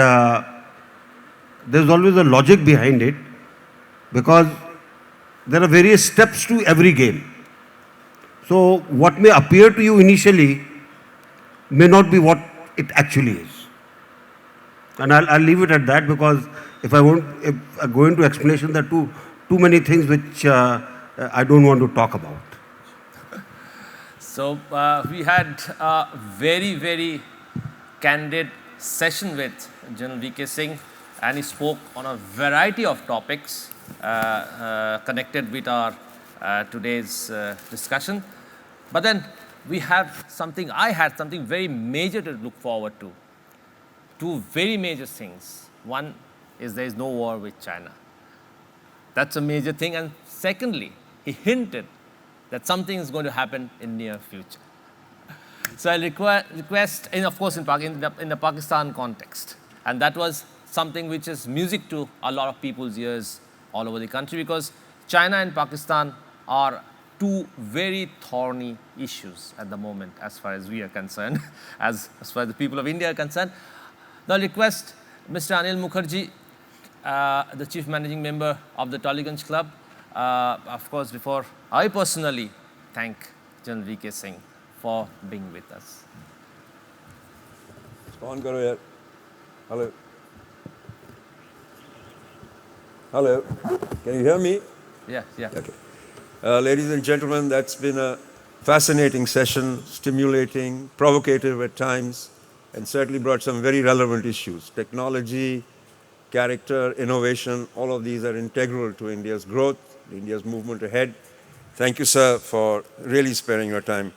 there's always a logic behind it, because there are various steps to every game. So what may appear to you initially may not be what it actually is. And I'll leave it at that, because if I go into explanation, there are too many things which I don't want to talk about. So we had a very, very candid session with General V.K. Singh, and he spoke on a variety of topics connected with our today's discussion. But then I had something very major to look forward to. Two very major things. One is there is no war with China. That's a major thing. And secondly, he hinted that something is going to happen in near future. So I request, and of course in the Pakistan context, and that was something which is music to a lot of people's ears all over the country, because China and Pakistan are two very thorny issues at the moment, as far as we are concerned, as far as the people of India are concerned. Now, request Mr. Anil Mukherjee, the Chief Managing Member of the Tollygunge Club. Of course, before I personally thank General V.K. Singh for being with us. On karo yaar. Hello. Hello. Can you hear me? Yeah. Okay. Ladies and gentlemen, that's been a fascinating session, stimulating, provocative at times, and certainly brought some very relevant issues. Technology, character, innovation, all of these are integral to India's growth, India's movement ahead. Thank you, sir, for really sparing your time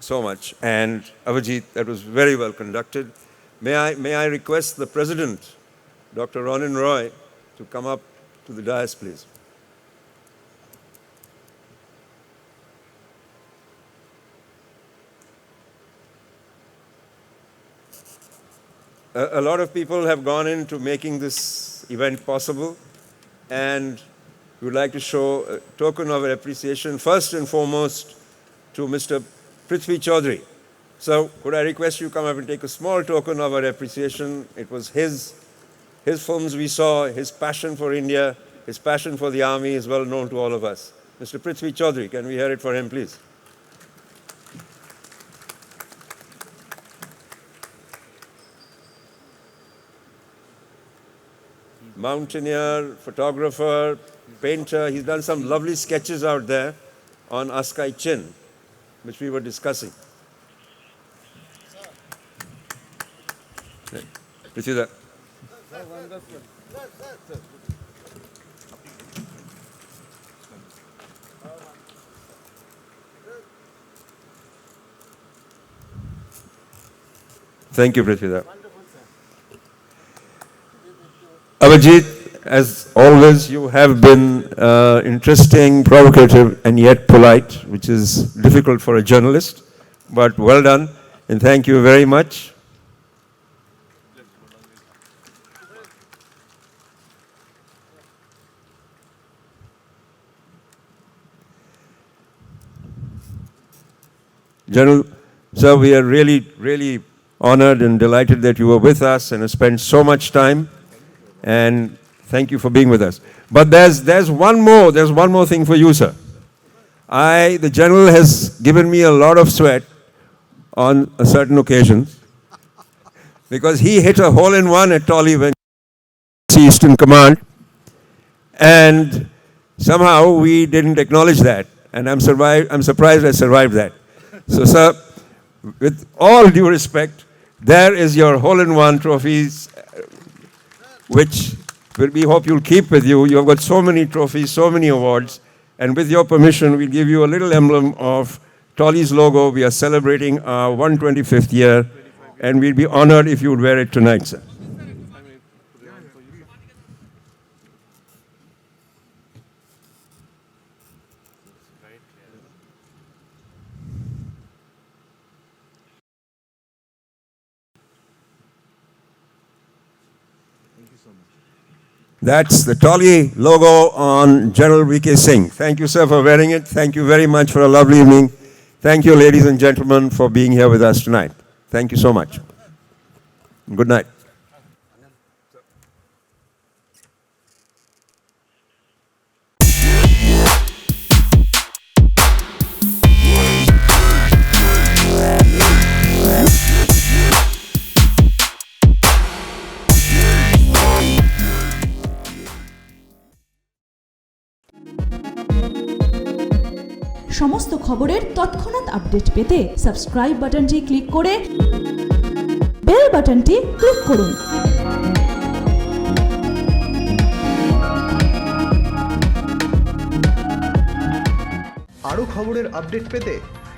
so much. And Avijit, that was very well conducted. May I request the President, Dr. Ronin Roy, to come up to the dais, please. A lot of people have gone into making this event possible, and we would like to show a token of our appreciation, first and foremost, to Mr. Prithvi Chaudhary. So, could I request you come up and take a small token of our appreciation? It was his films we saw, his passion for India, His passion for the army is well known to all of us. Mr. Prithvi Chaudhary, can we hear it for him, please? Mountaineer, photographer, painter. He's done some lovely sketches out there on Askai Chin, which we were discussing. Prithvi, thank you, Prithvi. Abhijit, as always, you have been interesting, provocative, and yet polite, which is difficult for a journalist, but well done, and thank you very much. General, sir, we are really, really honored and delighted that you were with us and have spent so much time. And thank you for being with us. But there's one more thing for you, sir. The General has given me a lot of sweat on a certain occasions because he hit a hole-in-one at Tolly when Eastern Command, and somehow we didn't acknowledge that, and I'm surprised I survived that. So, sir, with all due respect, there is your hole-in-one trophies, which we hope you'll keep with you. You have got so many trophies, so many awards, and with your permission, we'll give you a little emblem of Tolly's logo. We are celebrating our 125th year, and we'd be honored if you would wear it tonight, sir. That's the Tolly logo on General V.K. Singh. Thank you, sir, for wearing it. Thank you very much for a lovely evening. Thank you, ladies and gentlemen, for being here with us tonight. Thank you so much. Good night. সমস্ত খবরের তৎক্ষণাৎ update পেতে subscribe বাটনটি click করে bell বাটনটি click করুন। আরও খবরের আপডেট পেতে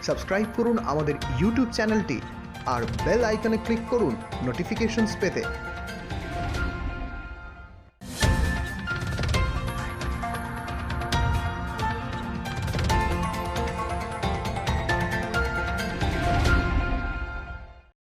সাবস্ক্রাইব করুন আমাদের ইউটিউব চ্যানেলটি আর বেল আইকনে ক্লিক করুন নোটিফিকেশনস পেতে।